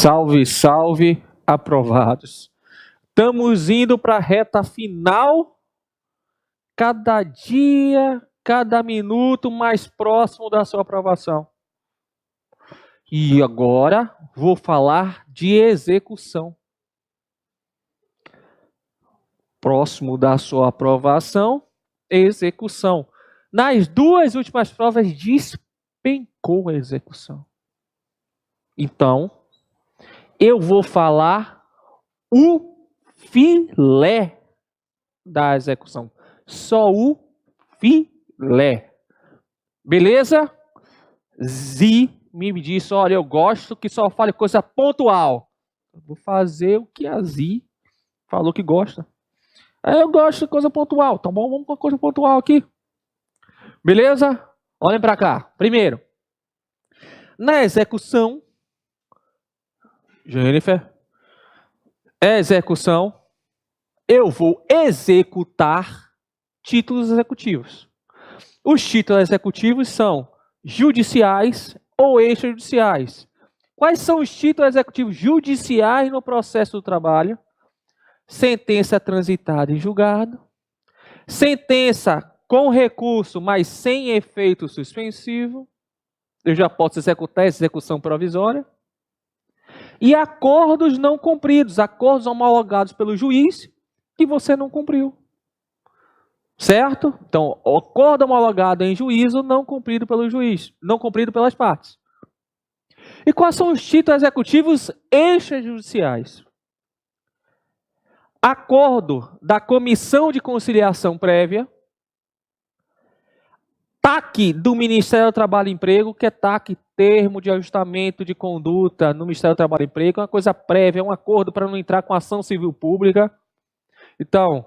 Salve, salve, aprovados. Estamos indo para a reta final, cada dia, cada minuto mais próximo da sua aprovação. E agora vou falar de execução. Próximo da sua aprovação, execução. Nas duas últimas provas despencou a execução. Então, eu vou falar o filé da execução. Só o filé. Beleza? Me disse, olha, eu gosto que só fale coisa pontual. Eu vou fazer o que a Zi falou que gosta. Eu gosto de coisa pontual. Tá bom, vamos com coisa pontual aqui. Beleza? Olhem para cá. Primeiro, na execução, Jennifer, execução, eu vou executar títulos executivos. Os títulos executivos são judiciais ou extrajudiciais. Quais são os títulos executivos judiciais no processo do trabalho? Sentença transitada em julgado, sentença com recurso, mas sem efeito suspensivo, eu já posso executar essa execução provisória, e acordos não cumpridos, acordos homologados pelo juiz que você não cumpriu. Certo? Então, acordo homologado em juízo não cumprido pelo juiz, não cumprido pelas partes. E quais são os títulos executivos extrajudiciais? Acordo da comissão de conciliação prévia, TAC do Ministério do Trabalho e Emprego, que é TAC, termo de ajustamento de conduta no Ministério do Trabalho e Emprego, é uma coisa prévia, é um acordo para não entrar com ação civil pública. Então,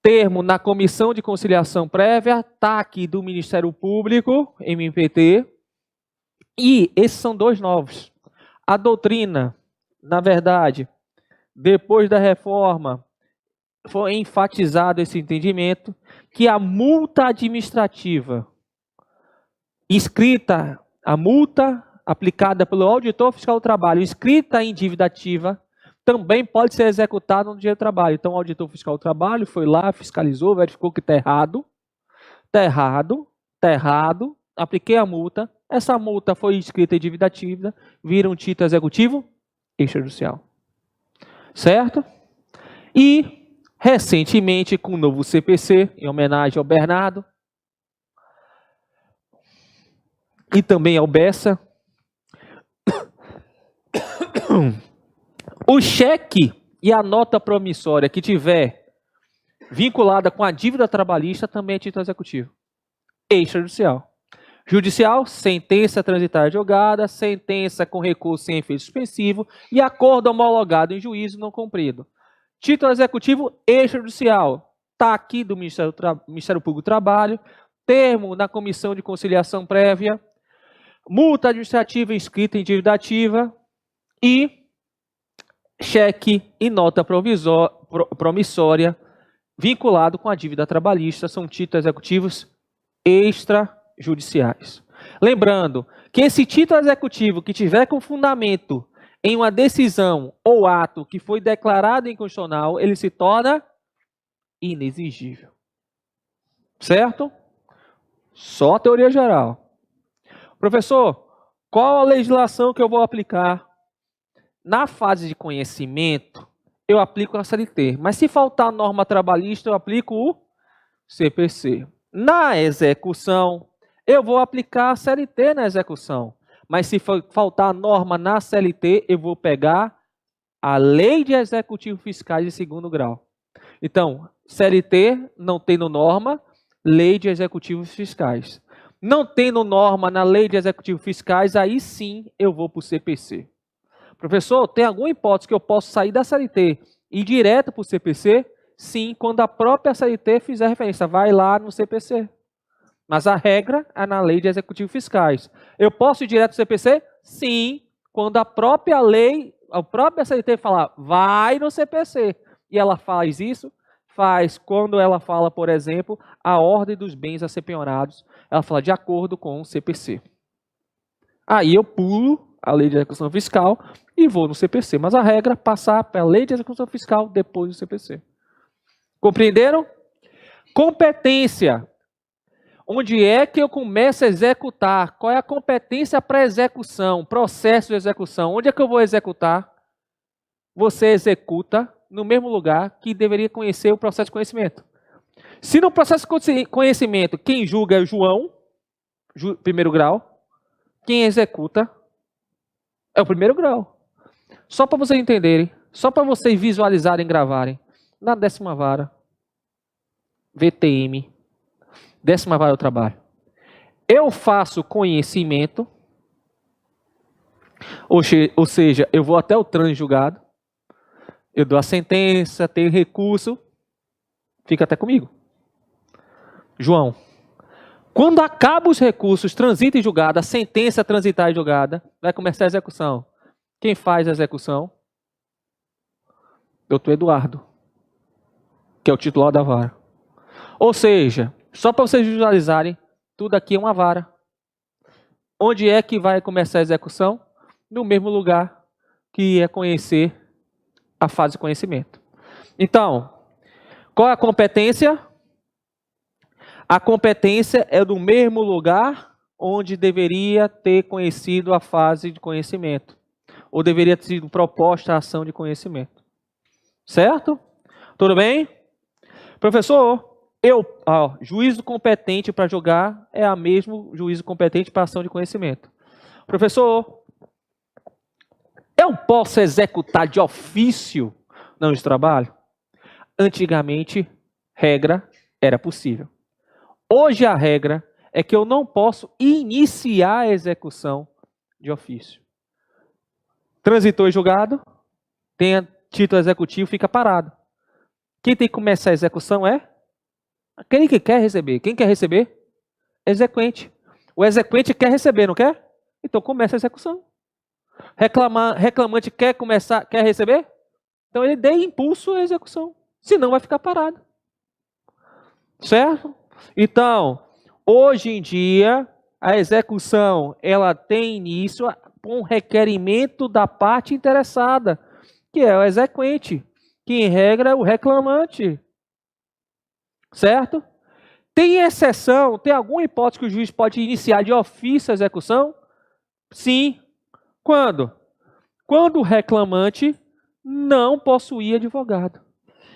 termo na comissão de conciliação prévia, TAC do Ministério Público, MPT, e esses são dois novos. A doutrina, na verdade, depois da reforma, foi enfatizado esse entendimento que a multa administrativa escrita, a multa aplicada pelo auditor fiscal do trabalho, escrita em dívida ativa, também pode ser executada no dia do trabalho. Então, o auditor fiscal do trabalho foi lá, fiscalizou, verificou que está errado, apliquei a multa, essa multa foi escrita em dívida ativa, vira um título executivo extrajudicial. Certo? E, recentemente, com o novo CPC, em homenagem ao Bernardo, e também ao Bessa, o cheque e a nota promissória que tiver vinculada com a dívida trabalhista também é título executivo extrajudicial. Judicial, sentença transitada julgada, sentença com recurso sem efeito suspensivo e acordo homologado em juízo não cumprido. Título executivo extrajudicial, TAC do Ministério Público do Trabalho, termo na comissão de conciliação prévia, multa administrativa inscrita em dívida ativa e cheque e nota promissória vinculado com a dívida trabalhista, são títulos executivos extrajudiciais. Lembrando que esse título executivo que tiver com fundamento em uma decisão ou ato que foi declarado inconstitucional, ele se torna inexigível. Certo? Só a teoria geral. Professor, qual a legislação que eu vou aplicar? Na fase de conhecimento, eu aplico a CLT. Mas se faltar norma trabalhista, eu aplico o CPC. Na execução, eu vou aplicar a CLT na execução. Mas se faltar norma na CLT, eu vou pegar a Lei de Executivos Fiscais de segundo grau. Então, CLT não tendo norma, Lei de Executivos Fiscais. Não tendo norma na Lei de Executivos Fiscais, aí sim eu vou para o CPC. Professor, tem alguma hipótese que eu possa sair da CLT e ir direto para o CPC? Sim, quando a própria CLT fizer referência, vai lá no CPC. Mas a regra é na Lei de Executivos Fiscais. Eu posso ir direto para o CPC? Sim, quando a própria lei, a própria CLT falar, vai no CPC. E ela faz isso? Faz quando ela fala, por exemplo, a ordem dos bens a ser penhorados. Ela fala de acordo com o CPC. Aí eu pulo a lei de execução fiscal e vou no CPC. Mas a regra é passar pela lei de execução fiscal depois do CPC. Compreenderam? Competência. Onde é que eu começo a executar? Qual é a competência para execução? Processo de execução. Onde é que eu vou executar? Você executa no mesmo lugar que deveria conhecer o processo de conhecimento. Se no processo de conhecimento quem julga é o João, primeiro grau, quem executa é o primeiro grau. Só para vocês entenderem, só para vocês visualizarem e gravarem. Na 10ª vara, VTM, 10ª vara do trabalho. Eu faço conhecimento, ou seja, eu vou até o trânsito julgado, eu dou a sentença, tenho recurso, fica até comigo. João, quando acaba os recursos, transita em julgado, a sentença transitar em julgada, vai começar a execução. Quem faz a execução? Doutor Eduardo, que é o titular da vara. Ou seja, só para vocês visualizarem, tudo aqui é uma vara. Onde é que vai começar a execução? No mesmo lugar que é conhecer a fase de conhecimento. Então, qual é a competência? A competência é do mesmo lugar onde deveria ter conhecido a fase de conhecimento. Ou deveria ter sido proposta a ação de conhecimento. Certo? Tudo bem? Professor, juízo competente para julgar é o mesmo juízo competente para ação de conhecimento. Professor, eu posso executar de ofício não de trabalho? Antigamente, regra era possível. Hoje a regra é que eu não posso iniciar a execução de ofício. Transitou em julgado, tem título executivo, fica parado. Quem tem que começar a execução é aquele que quer receber. Quem quer receber? Exequente. O exequente quer receber, não quer? Então começa a execução. Reclamante quer receber? Então ele dê impulso à execução. Senão vai ficar parado. Certo? Então, hoje em dia, a execução ela tem início com requerimento da parte interessada, que é o exequente, que em regra é o reclamante. Certo? Tem exceção, tem alguma hipótese que o juiz pode iniciar de ofício a execução? Sim. Quando? Quando o reclamante não possuir advogado.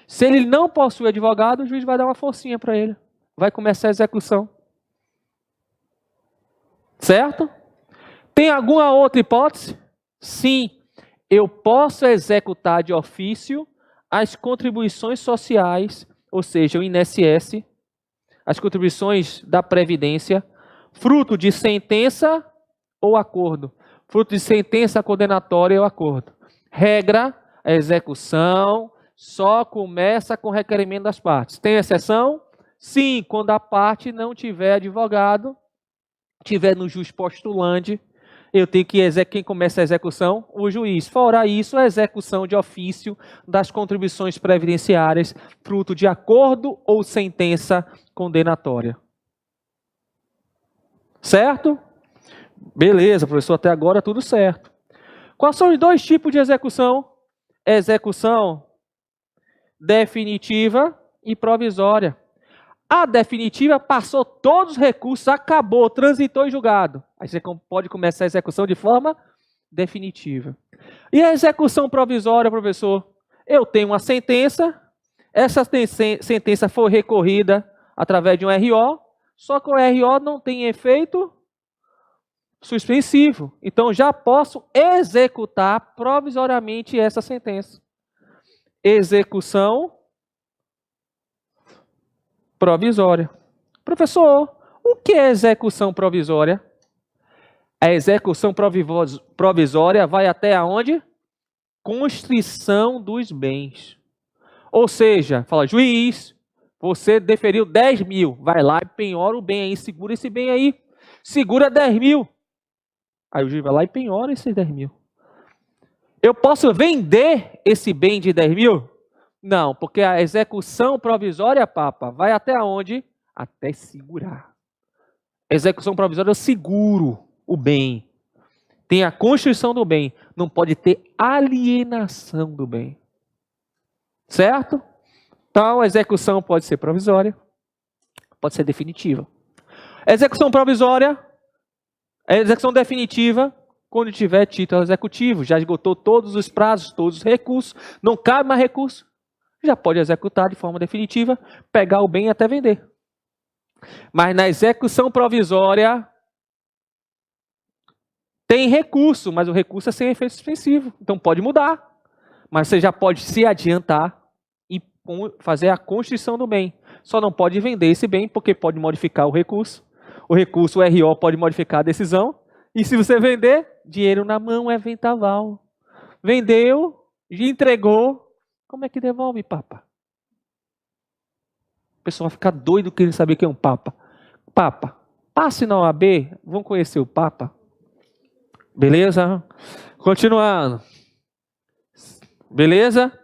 Se ele não possui advogado, o juiz vai dar uma forcinha para ele. Vai começar a execução. Certo? Tem alguma outra hipótese? Sim. Eu posso executar de ofício as contribuições sociais, ou seja, o INSS, as contribuições da Previdência, fruto de sentença ou acordo. Fruto de sentença condenatória ou acordo. Regra, a execução só começa com requerimento das partes. Tem exceção? Sim, quando a parte não tiver advogado, tiver no jus postulante, eu tenho que quem começa a execução? O juiz. Fora isso, a execução de ofício das contribuições previdenciárias, fruto de acordo ou sentença condenatória. Certo? Beleza, professor, até agora tudo certo. Quais são os dois tipos de execução? Execução definitiva e provisória. A definitiva passou todos os recursos, acabou, transitou em julgado. Aí você pode começar a execução de forma definitiva. E a execução provisória, professor? Eu tenho uma sentença, essa sentença foi recorrida através de um RO, só que o RO não tem efeito suspensivo. Então, já posso executar provisoriamente essa sentença. Execução provisória. Professor, o que é execução provisória? A execução provisória vai até aonde? Constrição dos bens. Ou seja, fala, juiz, você deferiu 10 mil, vai lá e penhora o bem aí, segura esse bem aí, segura 10 mil. Aí o juiz vai lá e penhora esses 10 mil. Eu posso vender esse bem de 10 mil? Não, porque a execução provisória, papa, vai até onde? Até segurar. Execução provisória, eu seguro o bem. Tem a constituição do bem. Não pode ter alienação do bem. Certo? Então, a execução pode ser provisória, pode ser definitiva. Execução provisória, a execução definitiva, quando tiver título executivo, já esgotou todos os prazos, todos os recursos, não cabe mais recurso, já pode executar de forma definitiva, pegar o bem e até vender. Mas na execução provisória, tem recurso, mas o recurso é sem efeito suspensivo, então pode mudar. Mas você já pode se adiantar e fazer a constituição do bem. Só não pode vender esse bem, porque pode modificar o recurso. O recurso, o RO, pode modificar a decisão. E se você vender, dinheiro na mão é vendaval. Vendeu, entregou, como é que devolve, papa? O pessoal vai ficar doido querendo saber quem é um papa. Papa, passe na OAB, vão conhecer o papa. Beleza? Continuando. Beleza?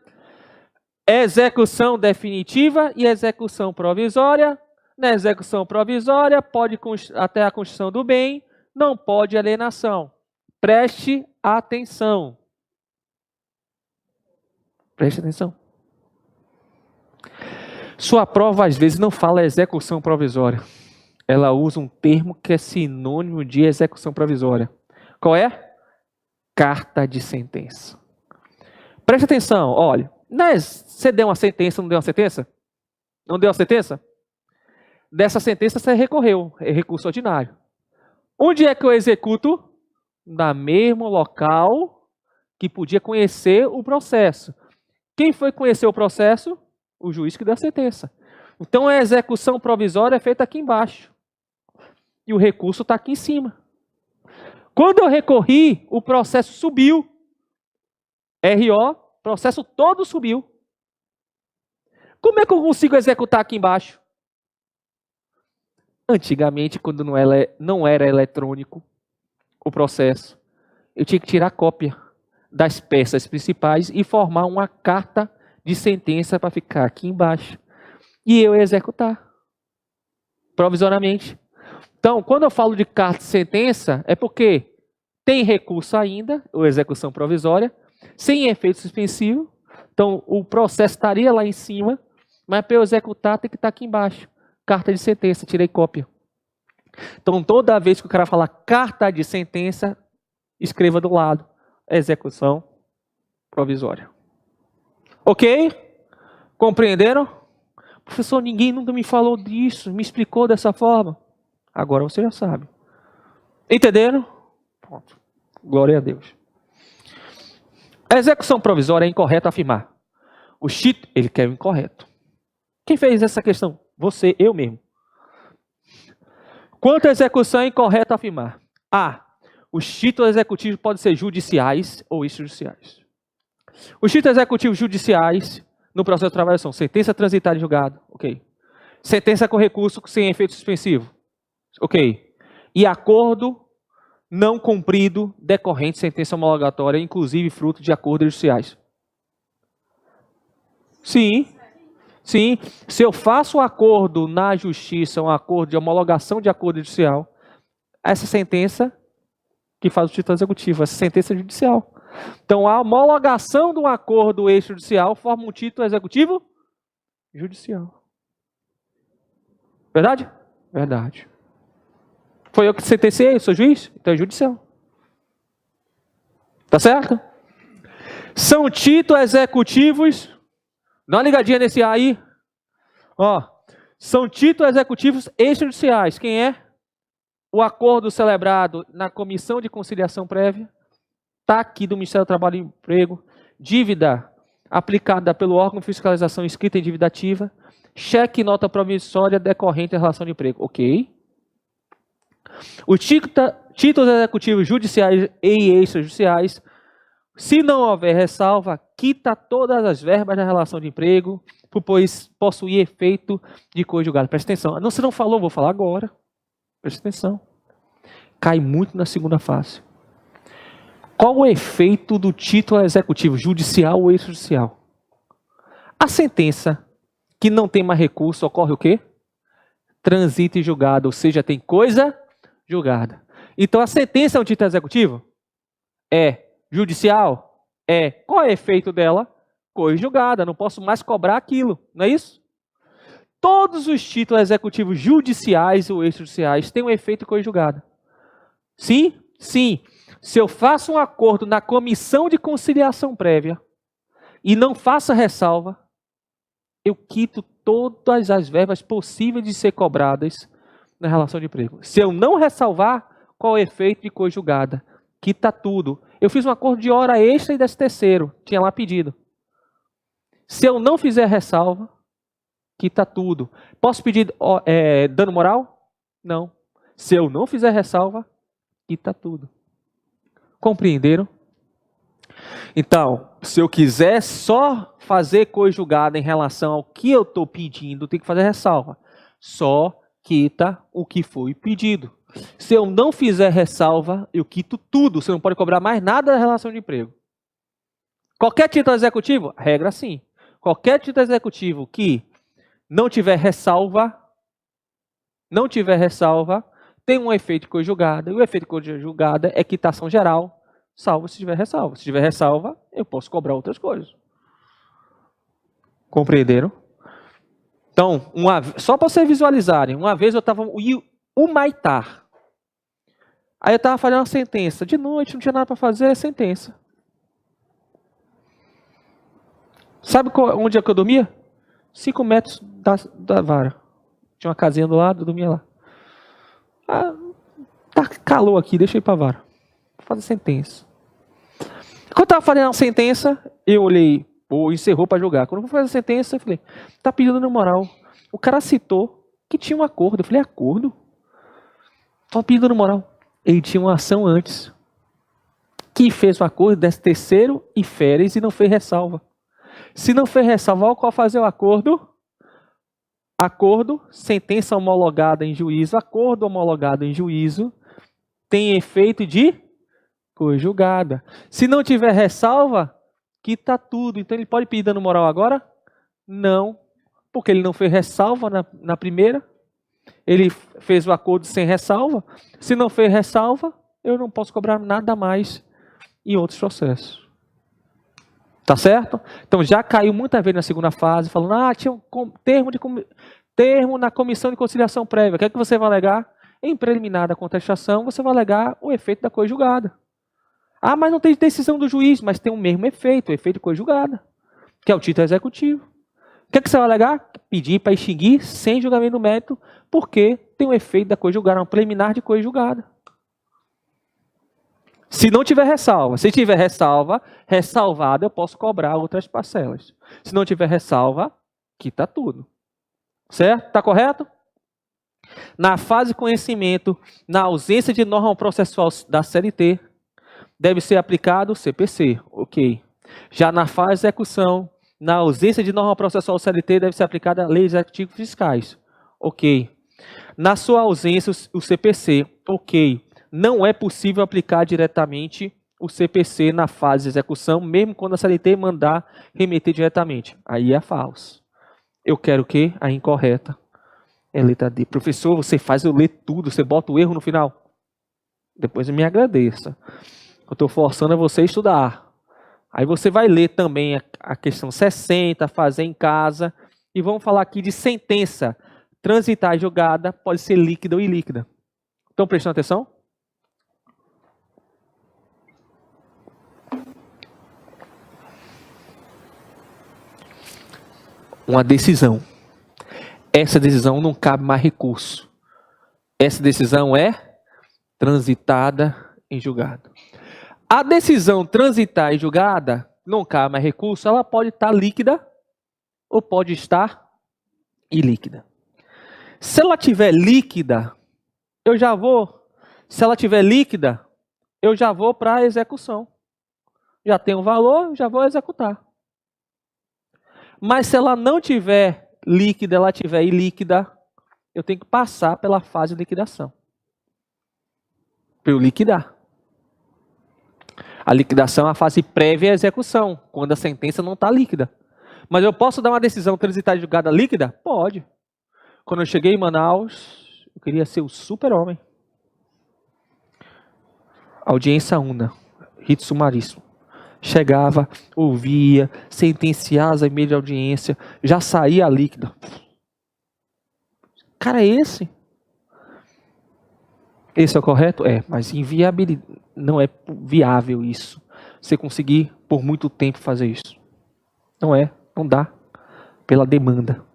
Execução definitiva e execução provisória. Na execução provisória, pode até a constituição do bem, não pode alienação. Preste atenção. Preste atenção. Sua prova, às vezes, não fala execução provisória. Ela usa um termo que é sinônimo de execução provisória. Qual é? Carta de sentença. Preste atenção, olha. Você deu uma sentença, não deu uma sentença? Não deu uma sentença? Dessa sentença você recorreu, é recurso ordinário. Onde é que eu executo? No mesmo local que podia conhecer o processo. Quem foi conhecer o processo? O juiz que deu a sentença. Então a execução provisória é feita aqui embaixo. E o recurso está aqui em cima. Quando eu recorri, o processo subiu. RO, processo todo subiu. Como é que eu consigo executar aqui embaixo? Antigamente, quando não era eletrônico o processo, eu tinha que tirar cópia das peças principais e formar uma carta de sentença para ficar aqui embaixo. E eu executar provisoriamente. Então, quando eu falo de carta de sentença, é porque tem recurso ainda, ou execução provisória, sem efeito suspensivo. Então, o processo estaria lá em cima, mas para eu executar tem que estar aqui embaixo. Carta de sentença, tirei cópia. Então, toda vez que o cara falar carta de sentença, escreva do lado, execução provisória. Ok? Compreenderam? Professor, ninguém nunca me falou disso, me explicou dessa forma. Agora você já sabe. Entenderam? Pronto. Glória a Deus. A execução provisória é incorreto afirmar. O título, ele quer o incorreto. Quem fez essa questão? Você, eu mesmo. Quanto à execução é incorreto afirmar. A. Os títulos executivos podem ser judiciais ou extrajudiciais. Os títulos executivos judiciais no processo de trabalho são sentença transitada em julgado. Ok. Sentença com recurso sem efeito suspensivo. Ok. E acordo não cumprido decorrente de sentença homologatória, inclusive fruto de acordos judiciais. Sim. Sim. Se eu faço um acordo na justiça, um acordo de homologação de acordo judicial, essa sentença que faz o título executivo, essa sentença é judicial. Então, a homologação de um acordo extrajudicial forma um título executivo judicial. Verdade? Verdade. Foi eu que sentenciei, eu sou juiz, então é judicial. Tá certo? São títulos executivos, dá uma ligadinha nesse A aí. Ó, são títulos executivos extrajudiciais. Quem é? O acordo celebrado na comissão de conciliação prévia, está aqui do Ministério do Trabalho e Emprego, dívida aplicada pelo órgão de fiscalização escrita em dívida ativa, cheque e nota promissória decorrente da relação de emprego. Ok. Os títulos executivos judiciais e extrajudiciais, se não houver ressalva, quita todas as verbas da relação de emprego, pois possuir efeito de coisa julgada. Presta atenção. Não, você não falou, vou falar agora. Presta atenção. Cai muito na segunda fase. Qual o efeito do título executivo, judicial ou extrajudicial? A sentença que não tem mais recurso, ocorre o quê? Transita em julgado, ou seja, tem coisa julgada. Então a sentença é um título executivo? É judicial? É. Qual é o efeito dela? Coadjugada. Não posso mais cobrar aquilo, não é isso? Todos os títulos executivos judiciais ou extrajudiciais têm um efeito coadjugado. Sim? Sim. Se eu faço um acordo na comissão de conciliação prévia e não faço ressalva, eu quito todas as verbas possíveis de ser cobradas na relação de emprego. Se eu não ressalvar, qual é o efeito de coadjugada? Quita tudo. Eu fiz um acordo de hora extra e 13º, tinha lá pedido. Se eu não fizer ressalva, quita tudo. Posso pedir dano moral? Não. Se eu não fizer ressalva, quita tudo. Compreenderam? Então, se eu quiser só fazer coadjugada em relação ao que eu estou pedindo, tem que fazer ressalva. Só quita o que foi pedido. Se eu não fizer ressalva, eu quito tudo. Você não pode cobrar mais nada da relação de emprego. Qualquer título executivo? Regra sim. Qualquer título executivo que não tiver ressalva, tem um efeito coadjugado. E o efeito coadjugado é quitação geral, salvo se tiver ressalva. Se tiver ressalva, eu posso cobrar outras coisas. Compreenderam? Então, só para vocês visualizarem, uma vez eu estava o Maitar. Aí eu estava fazendo uma sentença. De noite, não tinha nada para fazer, sentença. Sabe onde é que eu dormia? 5 metros da vara. Tinha uma casinha do lado, eu dormia lá. Ah, tá calor aqui, deixa eu ir para a vara. Vou fazer sentença. Quando eu estava fazendo a sentença, eu olhei, encerrou para julgar. Quando eu fui fazer a sentença, eu falei, tá pedindo dano moral. O cara citou que tinha um acordo. Eu falei, acordo? Tá pedindo dano moral. Ele tinha uma ação antes, que fez um acordo, 13º e férias, e não fez ressalva. Se não fez ressalva, qual fazer o acordo? Acordo, sentença homologada em juízo, acordo homologado em juízo, tem efeito de coadjugada. Se não tiver ressalva, quita tudo. Então ele pode pedir dano moral agora? Não, porque ele não fez ressalva na primeira. Ele fez o acordo sem ressalva. Se não fez ressalva, eu não posso cobrar nada mais em outros processos. Tá certo? Então já caiu muita vez na segunda fase, falando, tinha um termo na comissão de conciliação prévia. O que é que você vai alegar? Em preliminar da contestação, você vai alegar o efeito da coadjugada. Mas não tem decisão do juiz, mas tem o mesmo efeito, o efeito de coadjugada, que é o título executivo. O que é que você vai alegar? Pedir para extinguir sem julgamento do mérito, porque tem o efeito da coadjugada, um preliminar de coadjugada. Se não tiver ressalva, se tiver ressalvada, eu posso cobrar outras parcelas. Se não tiver ressalva, quita tudo. Certo? Está correto? Na fase de conhecimento, na ausência de norma processual da CLT, deve ser aplicado o CPC. Ok. Já na fase de execução, na ausência de norma processual CLT, deve ser aplicada a leis executivas fiscais. Ok. Na sua ausência, o CPC. Ok. Não é possível aplicar diretamente o CPC na fase de execução, mesmo quando a CLT mandar remeter diretamente. Aí é falso. Eu quero o quê? A incorreta. É letra D. Professor, você faz eu ler tudo, você bota o erro no final. Depois me agradeça. Eu estou forçando a você a estudar. Aí você vai ler também a questão 60, fazer em casa. E vamos falar aqui de sentença. Transitar julgada pode ser líquida ou ilíquida. Estão prestando atenção? Uma decisão. Essa decisão não cabe mais recurso. Essa decisão é transitada em julgado. A decisão transitar em julgada não cabe mais recurso, ela pode estar líquida ou pode estar ilíquida. Se ela tiver líquida, se ela tiver líquida, eu já vou para a execução. Já tem um valor, já vou executar. Mas se ela não tiver líquida, ela tiver ilíquida, eu tenho que passar pela fase de liquidação. Para eu liquidar. A liquidação é a fase prévia à execução, quando a sentença não está líquida. Mas eu posso dar uma decisão transitada de julgada líquida? Pode. Quando eu cheguei em Manaus, eu queria ser o super-homem. Audiência una. rito sumaríssimo. Chegava, ouvia, sentenciava a e-mail de audiência, já saía líquida. Cara, é esse? Esse é o correto? É, mas não é viável isso. Você conseguir por muito tempo fazer isso. Não dá. Pela demanda.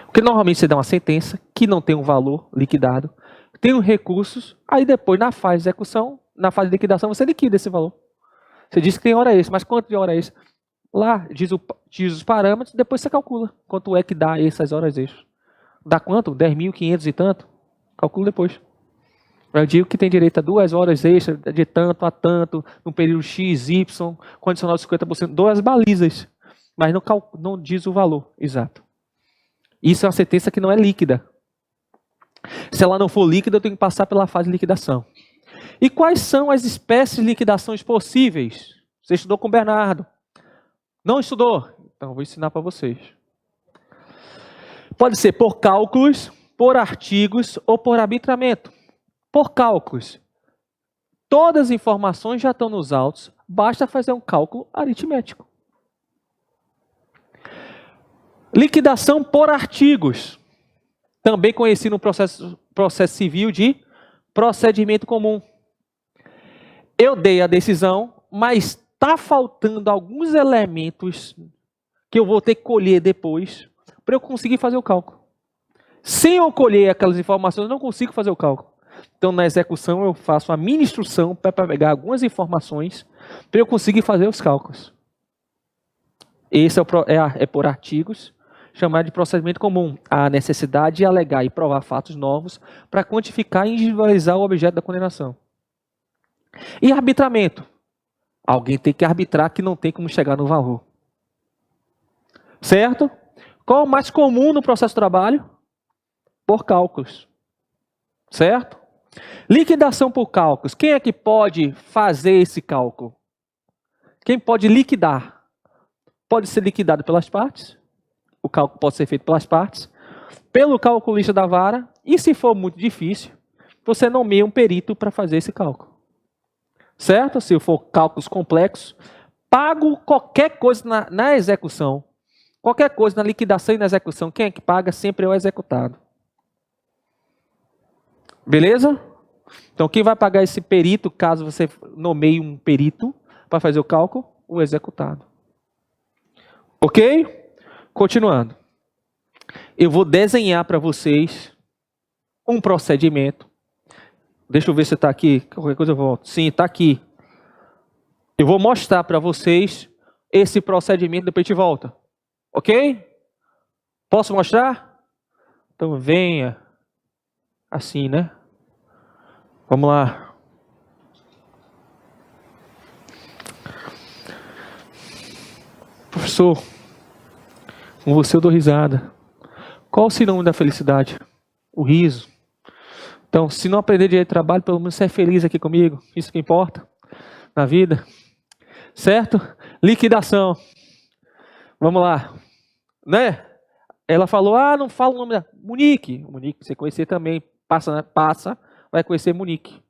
Porque normalmente você dá uma sentença que não tem um valor liquidado, tem os recursos, aí depois na fase de execução, na fase de liquidação, você liquida esse valor. Você diz que tem hora extra, mas quanto de hora extra? Lá diz os parâmetros, depois você calcula quanto é que dá essas horas extras. Dá quanto? 10.500 e tanto? Calcula depois. Eu digo que tem direito a 2 horas extras, de tanto a tanto, no período X, Y, condicional de 50%, 2 balizas, mas não diz o valor exato. Isso é uma sentença que não é líquida. Se ela não for líquida, eu tenho que passar pela fase de liquidação. E quais são as espécies de liquidações possíveis? Você estudou com o Bernardo. Não estudou? Então, vou ensinar para vocês. Pode ser por cálculos, por artigos ou por arbitramento. Por cálculos. Todas as informações já estão nos autos, basta fazer um cálculo aritmético. Liquidação por artigos. Também conhecido no processo civil de procedimento comum. Eu dei a decisão, mas está faltando alguns elementos que eu vou ter que colher depois para eu conseguir fazer o cálculo. Sem eu colher aquelas informações, eu não consigo fazer o cálculo. Então, na execução, eu faço a mini instrução para pegar algumas informações para eu conseguir fazer os cálculos. Esse é por artigos, chamado de procedimento comum. A necessidade de alegar e provar fatos novos para quantificar e individualizar o objeto da condenação. E arbitramento. Alguém tem que arbitrar que não tem como chegar no valor. Certo? Qual é o mais comum no processo de trabalho? Por cálculos. Certo? Liquidação por cálculos. Quem é que pode fazer esse cálculo? Quem pode liquidar? Pode ser liquidado pelas partes. O cálculo pode ser feito pelas partes. Pelo calculista da vara. E se for muito difícil, você nomeia um perito para fazer esse cálculo. Certo? Se for cálculos complexos, pago qualquer coisa na execução. Qualquer coisa na liquidação e na execução, quem é que paga sempre é o executado. Beleza? Então, quem vai pagar esse perito, caso você nomeie um perito para fazer o cálculo? O executado. Ok? Continuando. Eu vou desenhar para vocês um procedimento. Deixa eu ver se está aqui. Qualquer coisa eu volto. Sim, está aqui. Eu vou mostrar para vocês esse procedimento, depois a gente volta. Ok? Posso mostrar? Então venha. Assim, né? Vamos lá. Professor, com você eu dou risada. Qual o sinônimo da felicidade? O riso. Então, se não aprender direito de trabalho, pelo menos ser feliz aqui comigo. Isso que importa na vida. Certo? Liquidação. Vamos lá. Né? Ela falou, não fala o nome da... Munique. Munique, você conhecer também. Passa, vai conhecer Munique.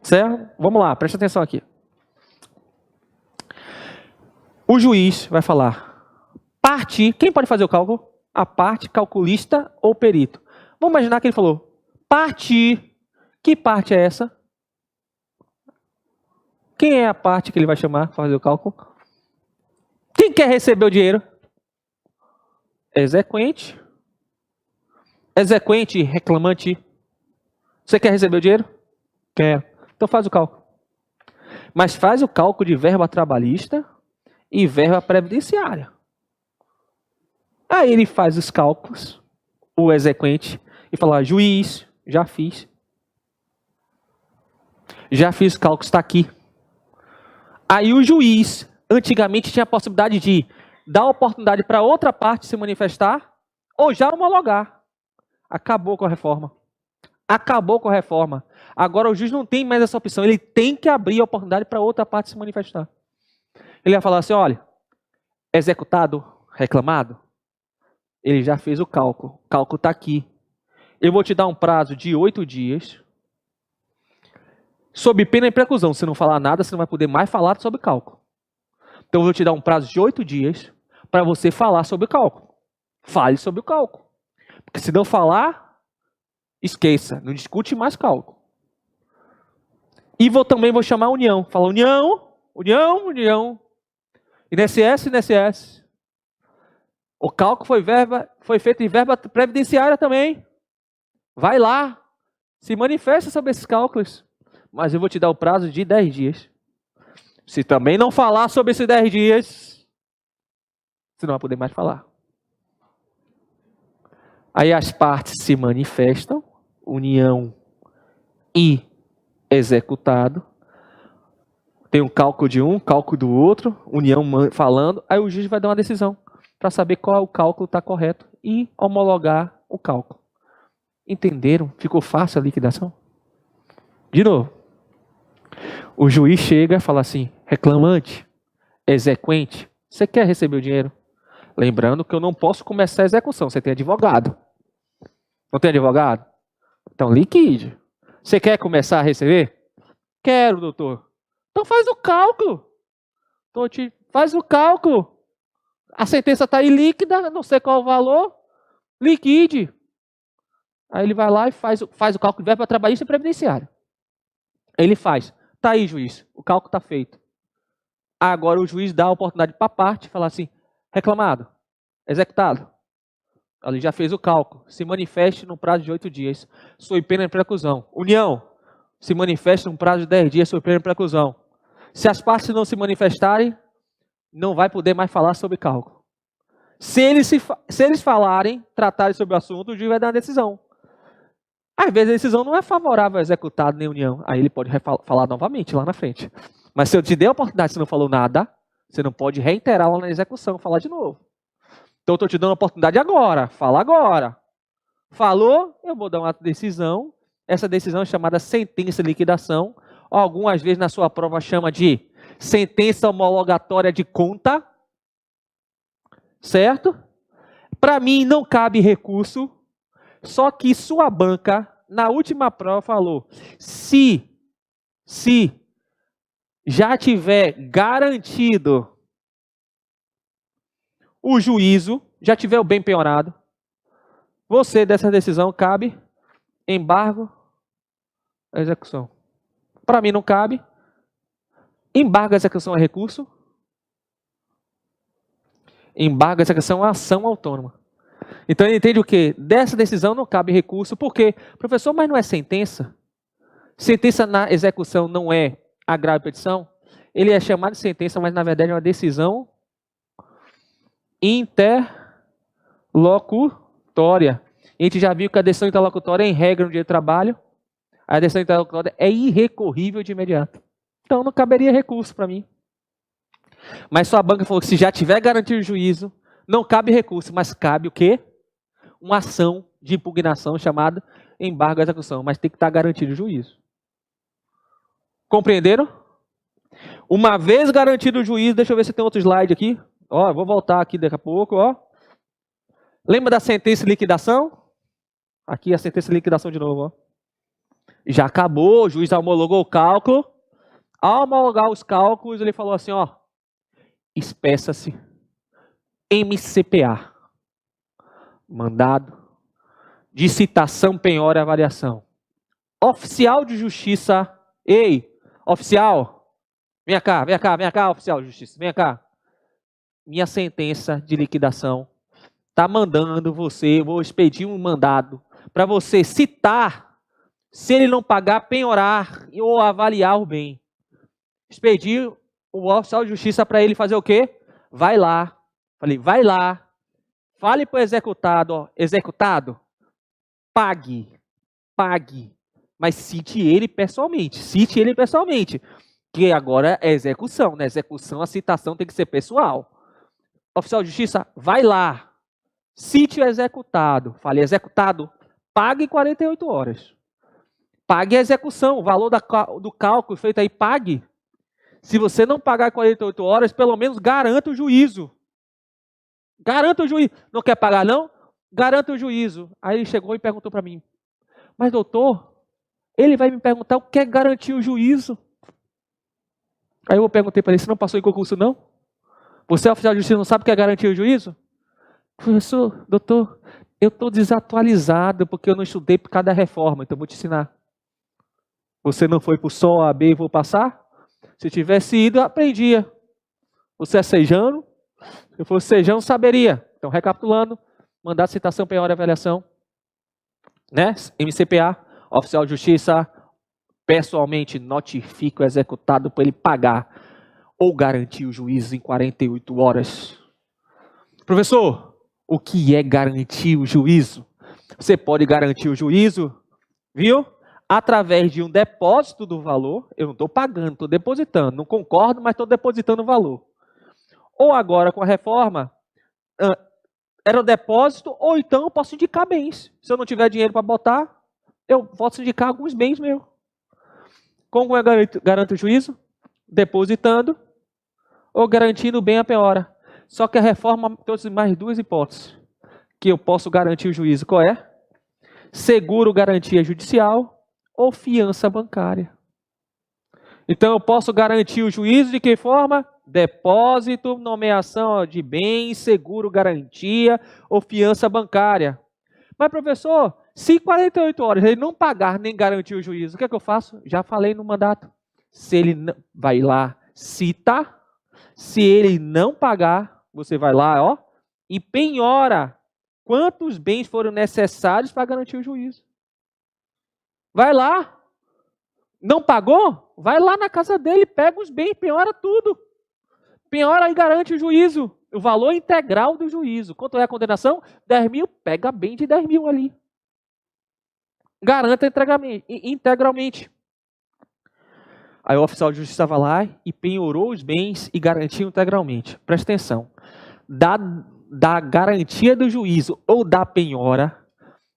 Certo? Vamos lá, presta atenção aqui. O juiz vai falar, parte, quem pode fazer o cálculo? A parte, calculista ou perito. Vamos imaginar que ele falou, parte, que parte é essa? Quem é a parte que ele vai chamar para fazer o cálculo? Quem quer receber o dinheiro? Exequente. Exequente, reclamante. Você quer receber o dinheiro? Quer. Então faz o cálculo. Mas faz o cálculo de verba trabalhista e verba previdenciária. Aí ele faz os cálculos, o exequente, e fala, juiz, já fiz. Já fiz os cálculos, está aqui. Aí o juiz, antigamente tinha a possibilidade de dar oportunidade para outra parte se manifestar ou já homologar. Acabou com a reforma. Acabou com a reforma. Agora o juiz não tem mais essa opção. Ele tem que abrir a oportunidade para outra parte se manifestar. Ele vai falar assim, olha, executado, reclamado, ele já fez o cálculo. O cálculo está aqui. Eu vou te dar um prazo de 8 dias. Sob pena de preclusão. Se não falar nada, você não vai poder mais falar sobre cálculo. Então eu vou te dar um prazo de 8 dias para você falar sobre o cálculo. Fale sobre o cálculo. Porque se não falar, esqueça. Não discute mais cálculo. E também vou chamar a união. Fala união. INSS. O cálculo foi feito em verba previdenciária também. Vai lá. Se manifesta sobre esses cálculos. Mas eu vou te dar o prazo de 10 dias. Se também não falar sobre esses 10 dias, você não vai poder mais falar. Aí as partes se manifestam, união e executado. Tem um cálculo de um, cálculo do outro, união falando. Aí o juiz vai dar uma decisão para saber qual o cálculo está correto e homologar o cálculo. Entenderam? Ficou fácil a liquidação? De novo. O juiz chega e fala assim, reclamante, exequente, você quer receber o dinheiro? Lembrando que eu não posso começar a execução, você tem advogado. Não tem advogado? Então liquide. Você quer começar a receber? Quero, doutor. Então faz o cálculo. Faz o cálculo. A sentença está aí líquida, não sei qual o valor, liquide. Aí ele vai lá e faz o cálculo de verba trabalhista e previdenciária. Ele faz. Tá aí, juiz, o cálculo está feito. Agora o juiz dá a oportunidade para a parte falar assim, reclamado, executado. Ele já fez o cálculo, se manifeste no prazo de 8 dias, sob pena de preclusão. União, se manifeste no prazo de 10 dias, sob pena de preclusão. Se as partes não se manifestarem, não vai poder mais falar sobre cálculo. Se eles falarem, tratarem sobre o assunto, o juiz vai dar uma decisão. Às vezes a decisão não é favorável ao executado nem à união. Aí ele pode falar novamente lá na frente. Mas se eu te dei a oportunidade e você não falou nada, você não pode reiterar lá na execução, falar de novo. Então eu estou te dando a oportunidade agora. Fala agora. Falou, eu vou dar uma decisão. Essa decisão é chamada sentença de liquidação. Ou algumas vezes na sua prova chama de sentença homologatória de conta. Certo? Para mim não cabe recurso. Só que sua banca, na última prova, falou, se já tiver garantido o juízo, já tiver o bem penhorado, você, dessa decisão, cabe embargo à execução. Para mim não cabe. Embargo à execução é recurso. Embargo à execução é ação autônoma. Então ele entende o quê? Dessa decisão não cabe recurso. Por quê? Professor, mas não é sentença? Sentença na execução não é agravo e petição? Ele é chamado de sentença, mas na verdade é uma decisão interlocutória. A gente já viu que a decisão interlocutória é em regra no direito do trabalho. A decisão interlocutória é irrecorrível de imediato. Então não caberia recurso para mim. Mas sua banca falou que se já tiver garantido o juízo, não cabe recurso, mas cabe o quê? Uma ação de impugnação chamada embargo à execução, mas tem que estar garantido o juízo. Compreenderam? Uma vez garantido o juízo, deixa eu ver se tem outro slide aqui. Ó, eu vou voltar aqui daqui a pouco, ó. Lembra da sentença de liquidação? Aqui a sentença de liquidação de novo, ó. Já acabou, o juiz homologou o cálculo. Ao homologar os cálculos, ele falou assim, ó, espeça-se MCPA, mandado de citação, penhora e avaliação. Oficial de justiça, ei, oficial, vem cá, oficial de justiça, vem cá. Minha sentença de liquidação está mandando você, eu vou expedir um mandado para você citar, se ele não pagar, penhorar ou avaliar o bem. Expedir o oficial de justiça para ele fazer o quê? Vai lá. Falei, vai lá. Fale para o executado, ó, executado, pague. Mas cite ele pessoalmente. Que agora é execução. Na execução, a citação tem que ser pessoal. Oficial de justiça, vai lá. Cite o executado. Falei, executado, pague 48 horas. Pague a execução. O valor do cálculo feito aí, pague. Se você não pagar 48 horas, pelo menos garanta o juízo. Garanta o juízo. Não quer pagar, não? Garanta o juízo. Aí ele chegou e perguntou para mim, mas doutor, Ele vai me perguntar o que é garantir o juízo. Aí eu perguntei para ele, você não passou em concurso não? Você é oficial de justiça, não sabe o que é garantir o juízo? Professor, doutor, eu estou desatualizado porque eu não estudei por cada reforma, então eu vou te ensinar. Você não foi para o SOL, AB e vou passar? Se tivesse ido, eu aprendia. Você é sejano? Se eu fosse sejano, saberia. Então, recapitulando, mandato de citação, penhora e avaliação, né? MCPA, oficial de justiça, pessoalmente notifica o executado para ele pagar ou garantir o juízo em 48 horas. Professor, o que é garantir o juízo? Você pode garantir o juízo, viu? Através de um depósito do valor, eu não estou pagando, estou depositando, não concordo, mas estou depositando o valor. Ou agora com a reforma, era o depósito, ou então eu posso indicar bens. Se eu não tiver dinheiro para botar, eu posso indicar alguns bens meus. Como eu garanto o juízo? Depositando ou garantindo o bem à penhora. Só que a reforma trouxe mais duas hipóteses que eu posso garantir o juízo. Qual é? Seguro garantia judicial ou fiança bancária. Então eu posso garantir o juízo de que forma? Depósito, nomeação de bens, seguro garantia ou fiança bancária. Mas professor, se em 48 horas ele não pagar nem garantir o juízo, o que é que eu faço? Já falei no mandato. Se ele não, vai lá, cita. Se ele não pagar, você vai lá, ó, e penhora quantos bens foram necessários para garantir o juízo. Vai lá. Não pagou? Vai lá na casa dele, pega os bens, penhora tudo. Penhora e garante o juízo. O valor integral do juízo. Quanto é a condenação? 10 mil, pega bem de 10 mil ali. Garanta integralmente. Aí o oficial de justiça estava lá e penhorou os bens e garantiu integralmente. Presta atenção. Da garantia do juízo ou da penhora,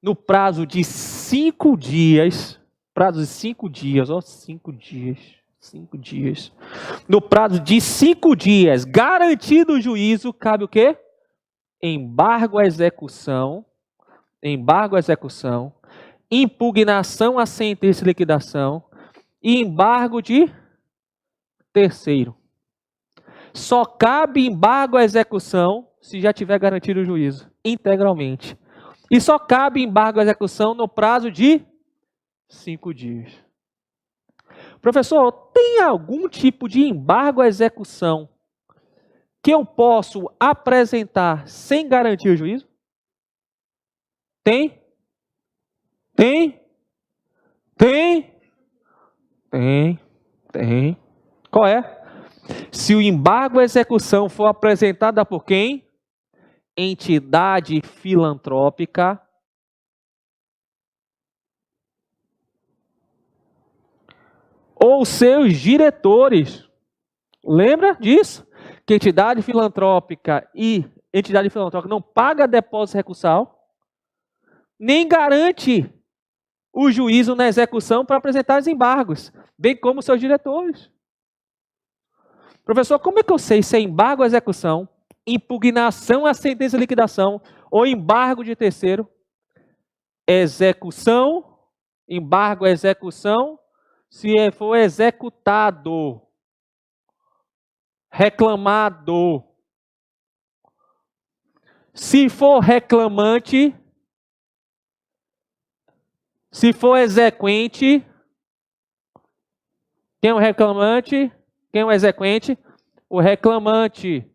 no prazo de 5 dias, prazo de 5 dias, ó, 5 dias, 5 dias. No prazo de 5 dias, garantido o juízo, cabe o quê? Embargo à execução, impugnação à sentença de liquidação e embargo de terceiro. Só cabe embargo à execução se já tiver garantido o juízo, integralmente. E só cabe embargo à execução no prazo de 5 dias. Professor, tem algum tipo de embargo à execução que eu posso apresentar sem garantir o juízo? Tem? Tem? Tem? Tem. Tem. Qual é? Se o embargo à execução for apresentada por quem? Entidade filantrópica, ou seus diretores. Lembra disso? Que entidade filantrópica não paga depósito recursal, nem garante o juízo na execução para apresentar os embargos, bem como seus diretores. Professor, como é que eu sei se é embargo à execução, impugnação à sentença de liquidação ou embargo de terceiro? Execução, embargo à execução, se for executado, reclamado. Se for reclamante, se for exequente, quem é o reclamante? Quem é o exequente? O reclamante.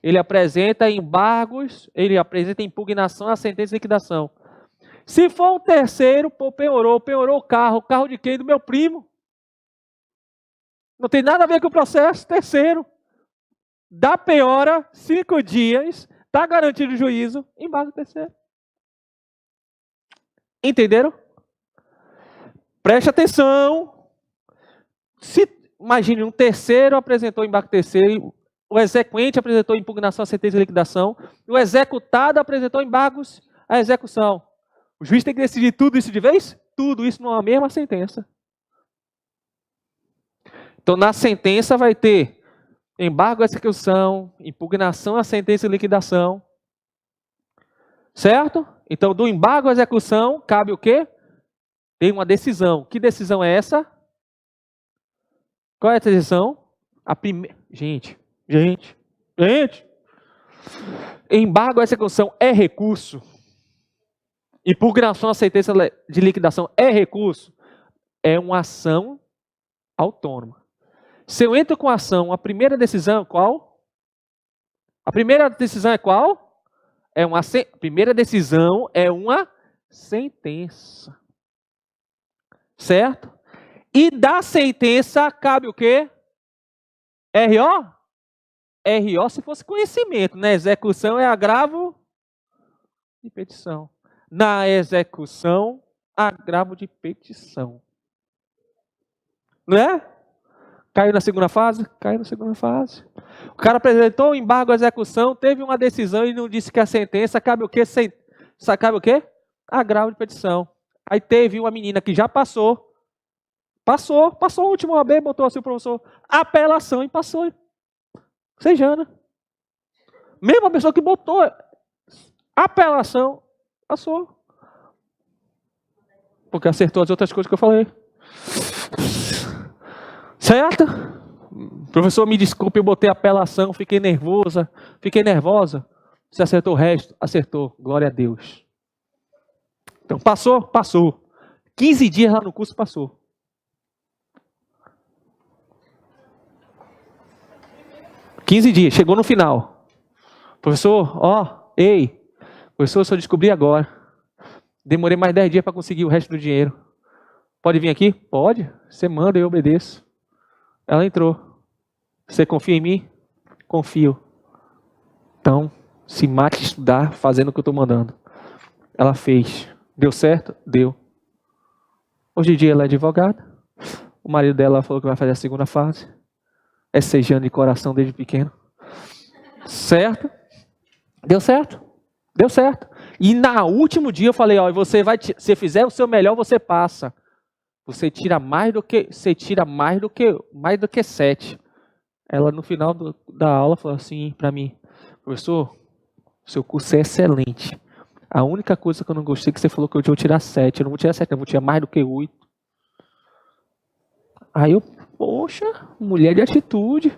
Ele apresenta embargos, ele apresenta impugnação à sentença de liquidação. Se for um terceiro, penhorou o carro de quem? Do meu primo. Não tem nada a ver com o processo, terceiro. Da penhora, 5 dias, está garantido o juízo, embargo terceiro. Entenderam? Preste atenção. Imagine, um terceiro apresentou embargo terceiro, o exequente apresentou impugnação à sentença de liquidação, e o executado apresentou embargos à execução. O juiz tem que decidir tudo isso de vez? Tudo isso numa mesma sentença. Então, na sentença vai ter embargo à execução, impugnação à sentença de liquidação. Certo? Então, do embargo à execução, cabe o quê? Tem uma decisão. Que decisão é essa? Qual é a decisão? A primeira. Gente. Embargo à execução é recurso. Impugnação à sentença de liquidação é recurso. É uma ação autônoma. Se eu entro com a ação, a primeira decisão é qual? A primeira decisão é qual? A primeira decisão é uma sentença. Certo? E da sentença cabe o quê? RO? RO se fosse conhecimento, né? Execução é agravo de petição. Na execução, agravo de petição. Não é? Caiu na segunda fase? Caiu na segunda fase. O cara apresentou o embargo à execução, teve uma decisão e não disse que a sentença cabe o quê? Cabe o quê? Agravo de petição. Aí teve uma menina que já passou o último AB, botou assim o professor, apelação e passou. Sejana. Mesmo a pessoa que botou apelação, passou. Porque acertou as outras coisas que eu falei. Certo? Professor, me desculpe, eu botei apelação, fiquei nervosa. Você acertou o resto? Acertou. Glória a Deus. Então, passou? Passou. 15 dias lá no curso, passou. Chegou no final. Professor, professor, eu só descobri agora. Demorei mais 10 dias para conseguir o resto do dinheiro. Pode vir aqui? Pode. Você manda, eu obedeço. Ela entrou. Você confia em mim? Confio. Então, se mate de estudar fazendo o que eu estou mandando. Ela fez. Deu certo? Deu. Hoje em dia ela é advogada. O marido dela falou que vai fazer a segunda fase. É sejando de coração desde pequeno. Certo? Deu certo. E no último dia eu falei, se fizer o seu melhor, você passa. Você tira mais do que 7. Ela no final da aula falou assim para mim, professor, seu curso é excelente. A única coisa que eu não gostei é que você falou que eu vou tirar 7. Eu não vou tirar 7, eu vou tirar mais do que 8. Aí eu, poxa, mulher de atitude.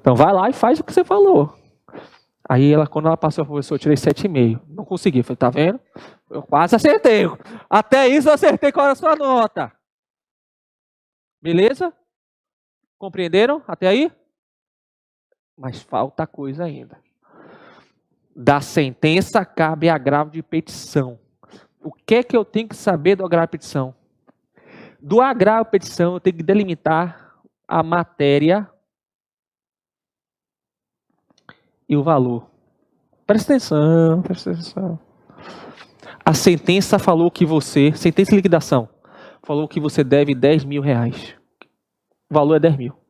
Então vai lá e faz o que você falou. Aí quando ela passou, professor, eu tirei 7,5. Não consegui. Eu falei, tá vendo? Eu quase acertei. Até isso eu acertei. Qual era a sua nota? Beleza? Compreenderam até aí? Mas falta coisa ainda. Da sentença cabe agravo de petição. O que é que eu tenho que saber do agravo de petição? Do agravo de petição eu tenho que delimitar a matéria e o valor. Presta atenção. A sentença falou que sentença de liquidação, falou que você deve 10 mil reais. O valor é 10 mil.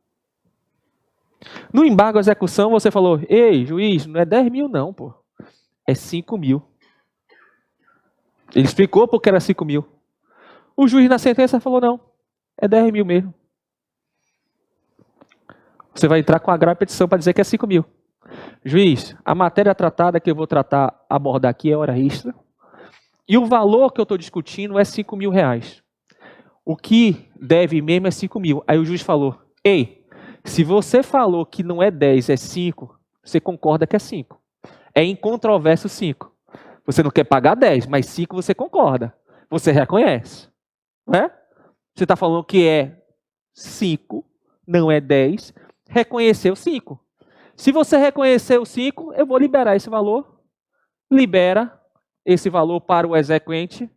No embargo à execução você falou, ei, juiz, não é 10 mil não, pô. É 5 mil. Ele explicou porque era 5 mil. O juiz na sentença falou, não, é 10 mil mesmo. Você vai entrar com a agravo de petição para dizer que é 5 mil. Juiz, a matéria tratada que eu vou abordar aqui é hora extra. E o valor que eu estou discutindo é 5 mil reais. O que deve mesmo é 5 mil. Aí o juiz falou, ei, se você falou que não é 10, é 5, você concorda que é 5. É incontroverso 5. Você não quer pagar 10, mas 5 você concorda. Você reconhece. Não é? Você está falando que é 5, não é 10, reconheceu 5. Se você reconhecer o 5, eu vou liberar esse valor. Libera esse valor para o exequente.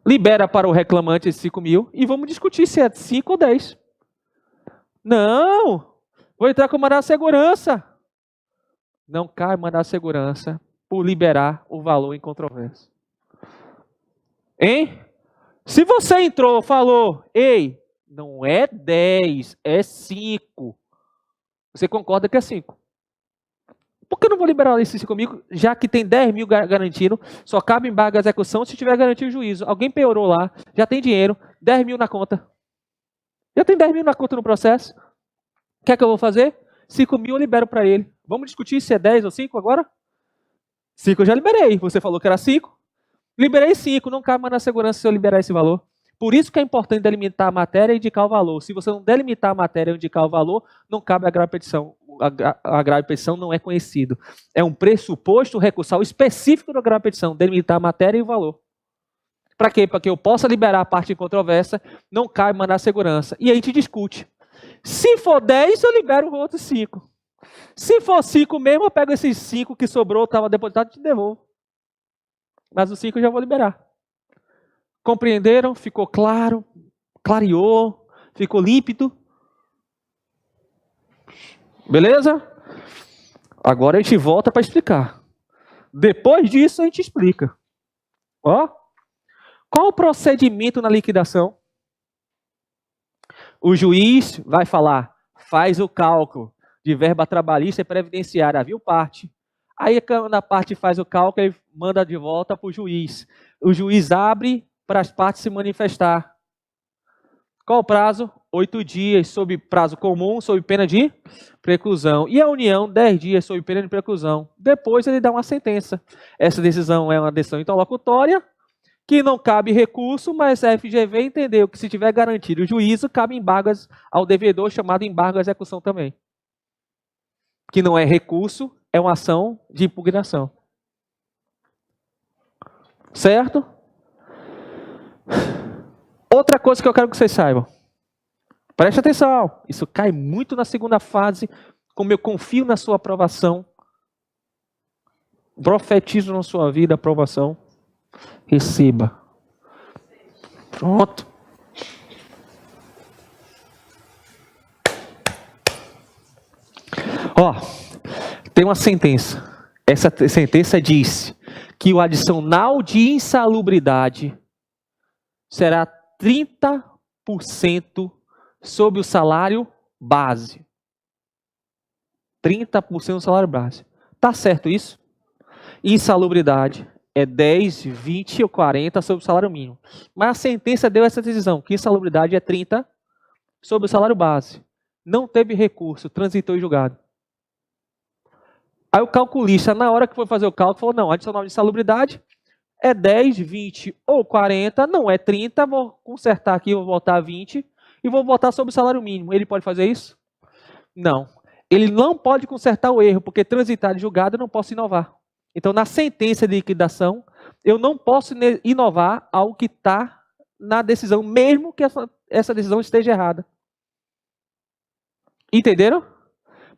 Libera para o reclamante esses 5 mil. E vamos discutir se é 5 ou 10. Não! Vou entrar com mandado de segurança. Não cai mandado de segurança por liberar o valor em controvérsia. Hein? Se você entrou, falou, ei, não é 10, é 5. Você concorda que é 5. Por que eu não vou liberar esses 5 mil, já que tem 10 mil garantindo, só cabe embargo à execução se tiver garantido o juízo. Alguém piorou lá, já tem dinheiro, 10 mil na conta. Já tem 10 mil na conta no processo. O que é que eu vou fazer? 5 mil eu libero para ele. Vamos discutir se é 10 ou 5 agora? 5 eu já liberei. Você falou que era 5. Liberei 5, não cabe mais na segurança se eu liberar esse valor. Por isso que é importante delimitar a matéria e indicar o valor. Se você não delimitar a matéria e indicar o valor, não cabe a agravo de petição. A agravo de petição não é conhecido. É um pressuposto recursal específico do agravo de petição, delimitar a matéria e o valor. Para quê? Para que eu possa liberar a parte em controvérsia, não cabe mandar segurança. E aí a gente discute. Se for 10, eu libero os outros 5. Se for 5 mesmo, eu pego esses 5 que sobrou, estava depositado e te devolvo. Mas os 5 eu já vou liberar. Compreenderam? Ficou claro? Clareou? Ficou límpido? Beleza? Agora a gente volta para explicar. Depois disso a gente explica. Ó, qual o procedimento na liquidação? O juiz vai falar, faz o cálculo de verba trabalhista e previdenciária, viu parte? Aí quando a parte faz o cálculo, ele manda de volta para o juiz. O juiz abre para as partes se manifestar. Qual o prazo? 8 dias, sob prazo comum, sob pena de preclusão. E a União, 10 dias, sob pena de preclusão. Depois ele dá uma sentença. Essa decisão é uma decisão interlocutória, que não cabe recurso, mas a FGV entendeu que se tiver garantido o juízo, cabe embargos ao devedor, chamado embargo à execução também. Que não é recurso, é uma ação de impugnação. Certo? Outra coisa que eu quero que vocês saibam. Preste atenção. Isso cai muito na segunda fase. Como eu confio na sua aprovação. Profetizo na sua vida a aprovação. Receba. Pronto. Ó, tem uma sentença. Essa sentença diz que o adicional de insalubridade será 30% sobre o salário base. 30% do salário base. Tá certo isso? Insalubridade é 10, 20 ou 40 sobre o salário mínimo. Mas a sentença deu essa decisão, que insalubridade é 30 sobre o salário base. Não teve recurso, transitou em julgado. Aí o calculista, na hora que foi fazer o cálculo, falou, não, adicional de insalubridade é 10, 20 ou 40, não é 30, vou consertar aqui, vou botar 20 e vou botar sobre o salário mínimo. Ele pode fazer isso? Não. Ele não pode consertar o erro, porque transitar de julgado eu não posso inovar. Então, na sentença de liquidação, eu não posso inovar algo que está na decisão, mesmo que essa decisão esteja errada. Entenderam?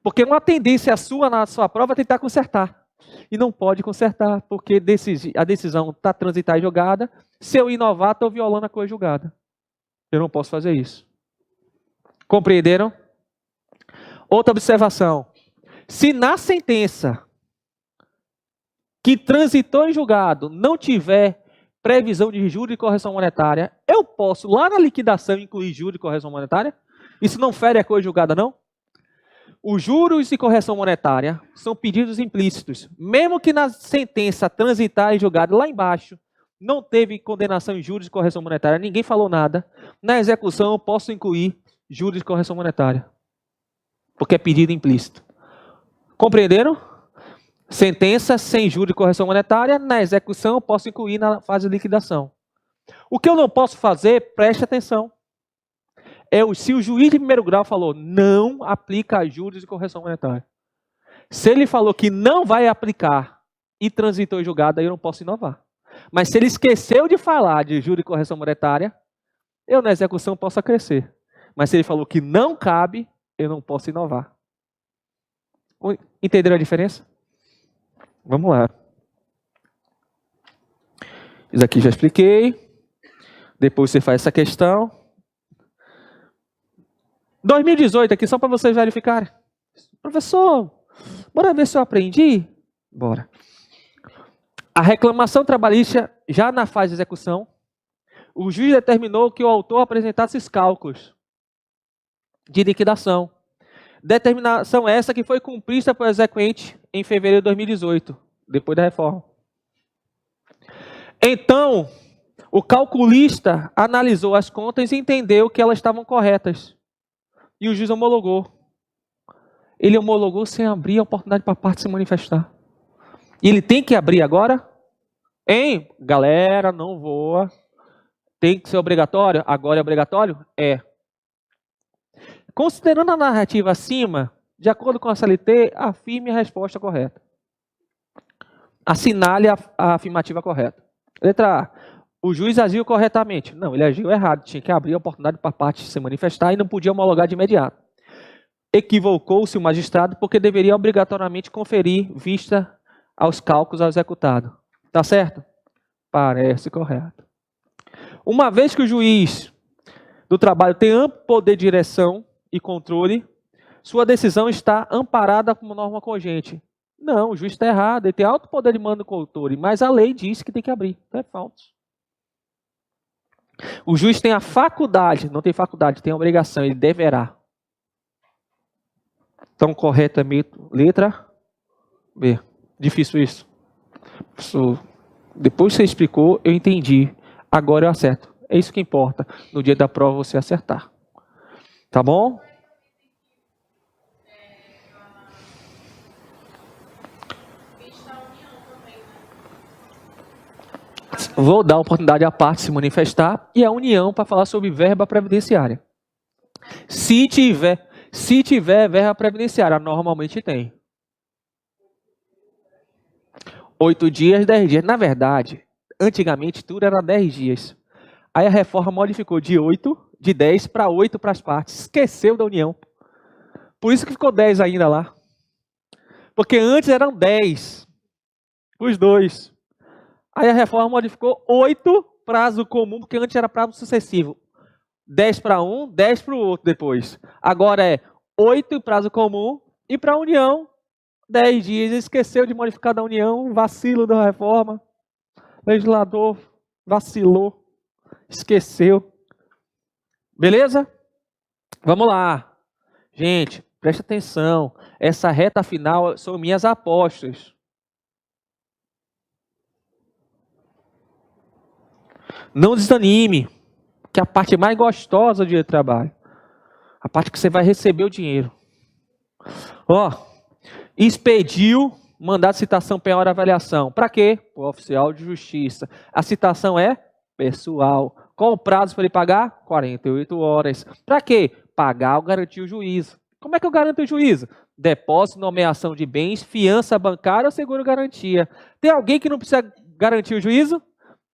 Porque uma tendência sua na sua prova é tentar consertar. E não pode consertar, porque a decisão está transitada e julgada. Se eu inovar, estou violando a coisa julgada. Eu não posso fazer isso. Compreenderam? Outra observação. Se na sentença que transitou em julgado não tiver previsão de juros e correção monetária, eu posso, lá na liquidação, incluir juros e correção monetária? Isso não fere a coisa julgada, não? Os juros e correção monetária são pedidos implícitos. Mesmo que na sentença transitar em julgado lá embaixo, não teve condenação em juros e correção monetária, ninguém falou nada, na execução eu posso incluir juros e correção monetária. Porque é pedido implícito. Compreenderam? Sentença sem juros e correção monetária, na execução eu posso incluir na fase de liquidação. O que eu não posso fazer, preste atenção, se o juiz de primeiro grau falou não aplica juros e correção monetária. Se ele falou que não vai aplicar e transitou em julgado, aí eu não posso inovar. Mas se ele esqueceu de falar de juros e correção monetária, eu na execução posso acrescer. Mas se ele falou que não cabe, eu não posso inovar. Entenderam a diferença? Vamos lá. Isso aqui já expliquei. Depois você faz essa questão. 2018 aqui, só para vocês verificarem. Professor, bora ver se eu aprendi? Bora. A reclamação trabalhista, já na fase de execução, o juiz determinou que o autor apresentasse os cálculos de liquidação. Determinação essa que foi cumprida pelo exequente em fevereiro de 2018, depois da reforma. Então, o calculista analisou as contas e entendeu que elas estavam corretas. E o juiz homologou. Ele homologou sem abrir a oportunidade para a parte se manifestar. E ele tem que abrir agora? Hein? Galera, não voa. Tem que ser obrigatório? Agora é obrigatório? É. Considerando a narrativa acima, de acordo com a CLT, afirme a resposta correta. Assinale a afirmativa correta. Letra A. O juiz agiu corretamente. Não, ele agiu errado. Tinha que abrir a oportunidade para a parte se manifestar e não podia homologar de imediato. Equivocou-se o magistrado porque deveria obrigatoriamente conferir vista aos cálculos ao executado. Tá certo? Parece correto. Uma vez que o juiz do trabalho tem amplo poder de direção e controle, sua decisão está amparada como norma cogente. Não, o juiz está errado, ele tem alto poder de mando do controle, mas a lei diz que tem que abrir. Não é falso. O juiz tem a faculdade, não tem faculdade, tem a obrigação, ele deverá. Então, correto é letra B. Difícil isso. Depois que você explicou, eu entendi. Agora eu acerto. É isso que importa. No dia da prova você acertar. Tá bom? Vou dar a oportunidade à parte se manifestar e à União para falar sobre verba previdenciária. Se tiver verba previdenciária, normalmente tem. 8 dias, 10 dias. Na verdade, antigamente tudo era 10 dias. Aí a reforma modificou de 10 para 8 para as partes. Esqueceu da União. Por isso que ficou 10 ainda lá. Porque antes eram 10. Os dois. Aí a reforma modificou 8 prazo comum, porque antes era prazo sucessivo. 10 para um, 10 para o outro depois. Agora é 8 prazo comum e para a União, 10 dias. Esqueceu de modificar da União, vacilo da reforma. Legislador vacilou, esqueceu. Beleza? Vamos lá. Gente, presta atenção. Essa reta final são minhas apostas. Não desanime, que é a parte mais gostosa do dia de trabalho. A parte que você vai receber o dinheiro. Expediu mandado de citação penhora avaliação. Para quê? O oficial de justiça. A citação é pessoal. Qual o prazo para ele pagar? 48 horas. Para quê? Pagar ou garantir o juízo. Como é que eu garanto o juízo? Depósito, nomeação de bens, fiança bancária ou seguro garantia. Tem alguém que não precisa garantir o juízo?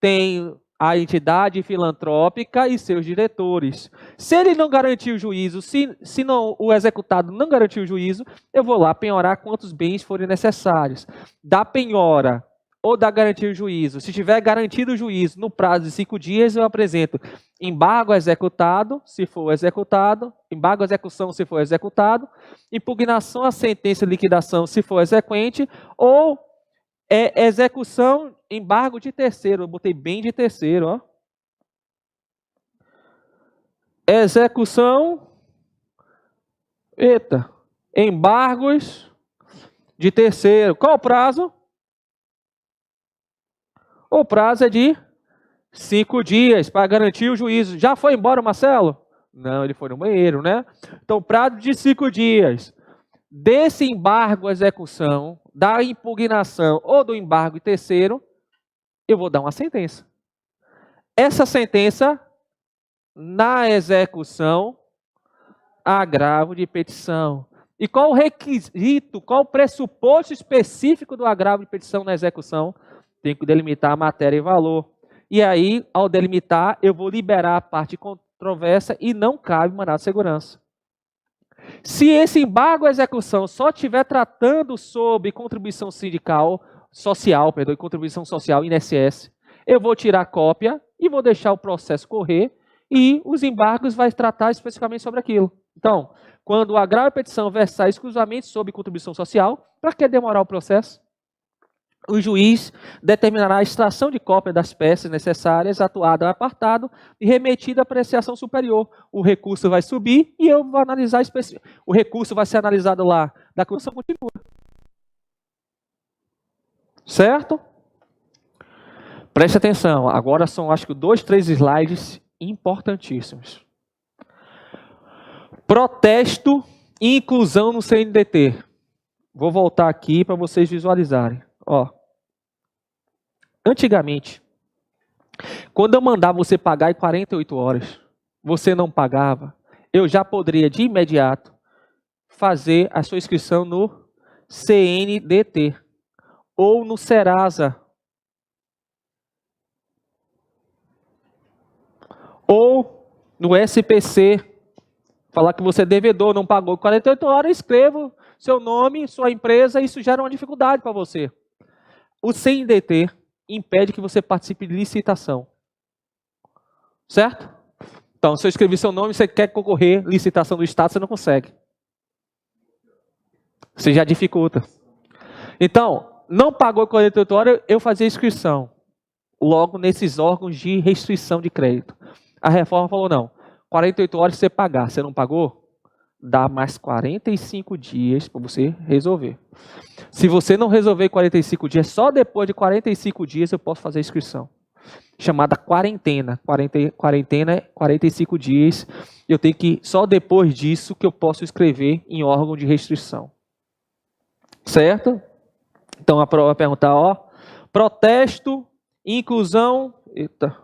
Tem a entidade filantrópica e seus diretores. Se ele não garantir o juízo, se não, o executado não garantir o juízo, eu vou lá penhorar quantos bens forem necessários. Da penhora ou da garantia do juízo, se tiver garantido o juízo no prazo de 5 dias, eu apresento embargo executado, se for executado, embargo execução, se for executado, impugnação à sentença de liquidação, se for exequente, ou execução, embargo de terceiro. Eu botei bem de terceiro, ó. Execução. Embargos de terceiro. Qual o prazo? O prazo é de 5 dias para garantir o juízo. Já foi embora o Marcelo? Não, ele foi no banheiro, né? Então, prazo de 5 dias. Desse embargo execução, da impugnação ou do embargo terceiro, eu vou dar uma sentença. Essa sentença, na execução, agravo de petição. E qual o requisito, qual o pressuposto específico do agravo de petição na execução? Tem que delimitar a matéria e valor. E aí, ao delimitar, eu vou liberar a parte controversa e não cabe mandado de segurança. Se esse embargo à execução só estiver tratando sobre contribuição contribuição social INSS, eu vou tirar a cópia e vou deixar o processo correr e os embargos vai tratar especificamente sobre aquilo. Então, quando o agravo de petição versar exclusivamente sobre contribuição social, para que demorar o processo? O juiz determinará a extração de cópia das peças necessárias, atuada ao apartado e remetida à apreciação superior. O recurso vai subir e eu vou analisar o recurso vai ser analisado lá. Da acusação continua. Certo? Preste atenção. Agora são, acho que, 2, 3 slides importantíssimos. Protesto e inclusão no CNDT. Vou voltar aqui para vocês visualizarem. Antigamente, quando eu mandava você pagar em 48 horas, você não pagava, eu já poderia de imediato fazer a sua inscrição no CNDT ou no Serasa ou no SPC, falar que você é devedor, não pagou em 48 horas, escrevo seu nome, sua empresa, isso gera uma dificuldade para você. O CNDT impede que você participe de licitação. Certo? Então, se eu escrever seu nome, você quer concorrer, licitação do Estado, você não consegue. Você já dificulta. Então, não pagou em 48 horas, eu fazia inscrição. Logo, nesses órgãos de restrição de crédito. A reforma falou, não, 48 horas você pagar, você não pagou? Dá mais 45 dias para você resolver. Se você não resolver em 45 dias, só depois de 45 dias eu posso fazer a inscrição. Chamada quarentena. Quarentena é 45 dias. Eu tenho que, só depois disso que eu posso escrever em órgão de restrição. Certo? Então a prova vai perguntar, ó, protesto, inclusão, eita.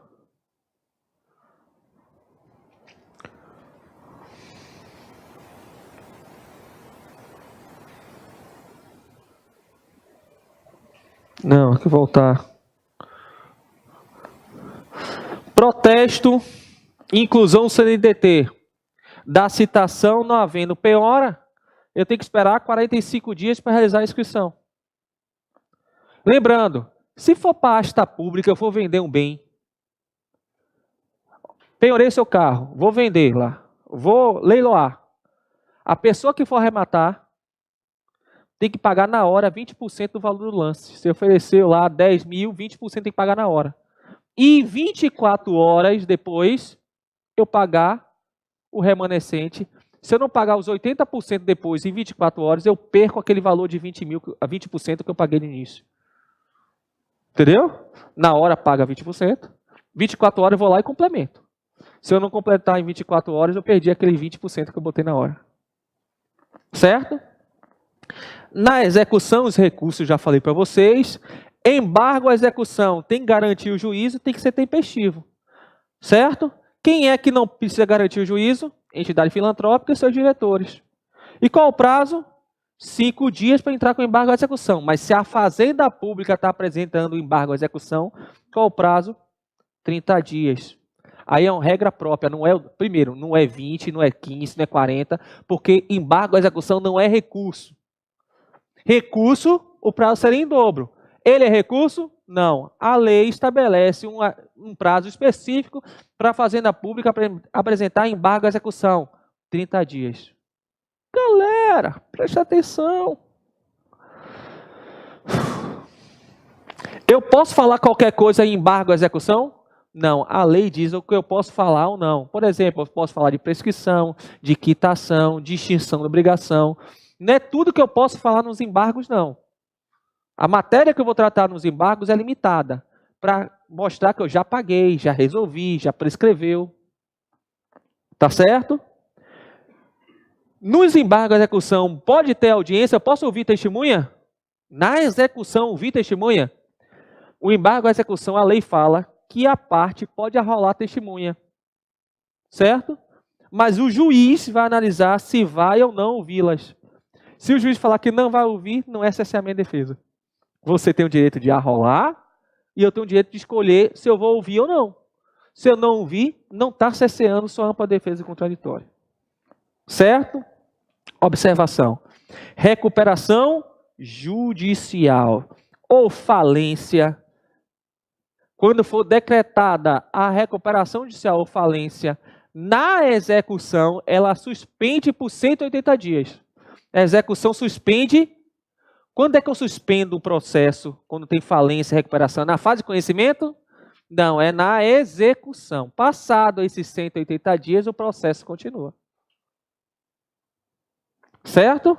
Não, tem que voltar. Protesto, inclusão CNDT. Da citação não havendo penhora, eu tenho que esperar 45 dias para realizar a inscrição. Lembrando, se for pasta pública, eu for vender um bem. Penhorei seu carro, vou vender lá. Vou leiloar. A pessoa que for arrematar tem que pagar na hora 20% do valor do lance. Se ofereceu lá 10 mil, 20% tem que pagar na hora. E 24 horas depois, eu pagar o remanescente. Se eu não pagar os 80% depois, em 24 horas, eu perco aquele valor de 20% que eu paguei no início. Entendeu? Na hora paga 20%. 24 horas eu vou lá e complemento. Se eu não completar em 24 horas, eu perdi aquele 20% que eu botei na hora. Certo? Na execução, os recursos, já falei para vocês. Embargo à execução, tem que garantir o juízo, tem que ser tempestivo. Certo? Quem é que não precisa garantir o juízo? Entidade filantrópica e seus diretores. E qual o prazo? 5 dias para entrar com embargo à execução. Mas se a Fazenda Pública está apresentando o embargo à execução, qual o prazo? 30 dias. Aí é uma regra própria, não é, primeiro, não é 20, não é 15, não é 40, porque embargo à execução não é recurso. Recurso, o prazo seria em dobro. Ele é recurso? Não. A lei estabelece um prazo específico para a Fazenda Pública apresentar embargo à execução. 30 dias. Galera, preste atenção. Eu posso falar qualquer coisa em embargo à execução? Não, a lei diz o que eu posso falar ou não. Por exemplo, eu posso falar de prescrição, de quitação, de extinção da obrigação. Não é tudo que eu posso falar nos embargos, não. A matéria que eu vou tratar nos embargos é limitada, para mostrar que eu já paguei, já resolvi, já prescreveu. Tá certo? Nos embargos à execução, pode ter audiência? Eu posso ouvir testemunha? Na execução, ouvir testemunha? O embargo à execução, a lei fala que a parte pode arrolar testemunha. Certo? Mas o juiz vai analisar se vai ou não ouvi-las. Se o juiz falar que não vai ouvir, não é cerceamento de defesa. Você tem o direito de arrolar e eu tenho o direito de escolher se eu vou ouvir ou não. Se eu não ouvir, não está cerceando sua ampla defesa contraditória. Certo? Observação. Recuperação judicial ou falência. Quando for decretada a recuperação judicial ou falência na execução, ela suspende por 180 dias. A execução suspende. Quando é que eu suspendo o processo? Quando tem falência e recuperação? Na fase de conhecimento? Não, é na execução. Passado esses 180 dias, o processo continua. Certo?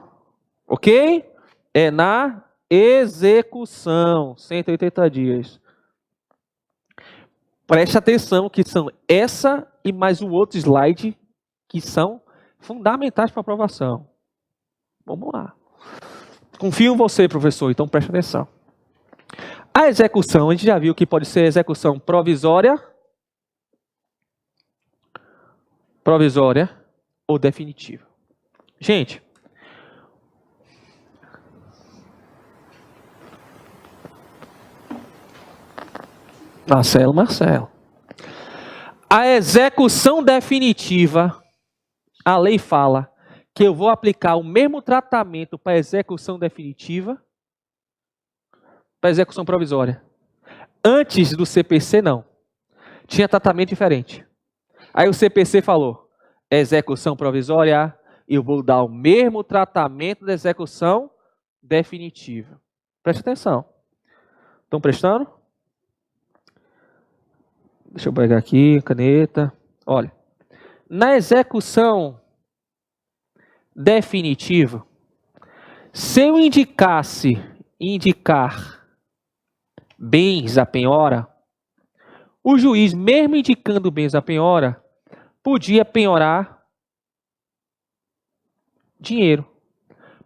Ok? É na execução, 180 dias. Preste atenção que são essa e mais um outro slide que são fundamentais para a aprovação. Vamos lá. Confio em você, professor, então preste atenção. A A execução, a gente já viu que pode ser execução provisória ou definitiva. Gente, Marcelo. A execução definitiva, a lei fala que eu vou aplicar o mesmo tratamento para a execução definitiva, para a execução provisória. Antes do CPC, não. Tinha tratamento diferente. Aí o CPC falou, execução provisória, eu vou dar o mesmo tratamento da execução definitiva. Preste atenção. Estão prestando? Deixa eu pegar aqui, caneta. Olha, na execução definitiva, se eu indicar bens à penhora, o juiz, mesmo indicando bens à penhora, podia penhorar dinheiro.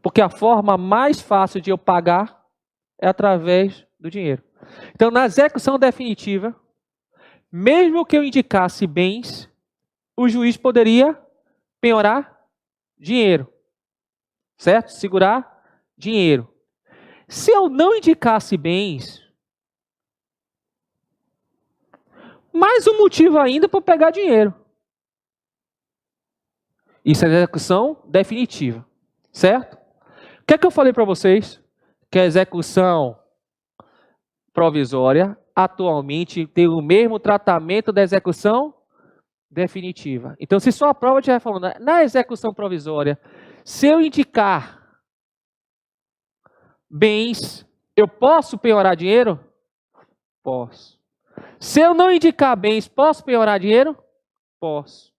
Porque a forma mais fácil de eu pagar é através do dinheiro. Então, na execução definitiva, mesmo que eu indicasse bens, o juiz poderia penhorar dinheiro. Certo? Segurar dinheiro. Se eu não indicasse bens, mais um motivo ainda para pegar dinheiro. Isso é execução definitiva. Certo? O que é que eu falei para vocês? Que a execução provisória atualmente tem o mesmo tratamento da execução definitiva. Então, se sua prova estiver falando, na execução provisória, se eu indicar bens, eu posso penhorar dinheiro? Posso. Se eu não indicar bens, posso penhorar dinheiro? Posso.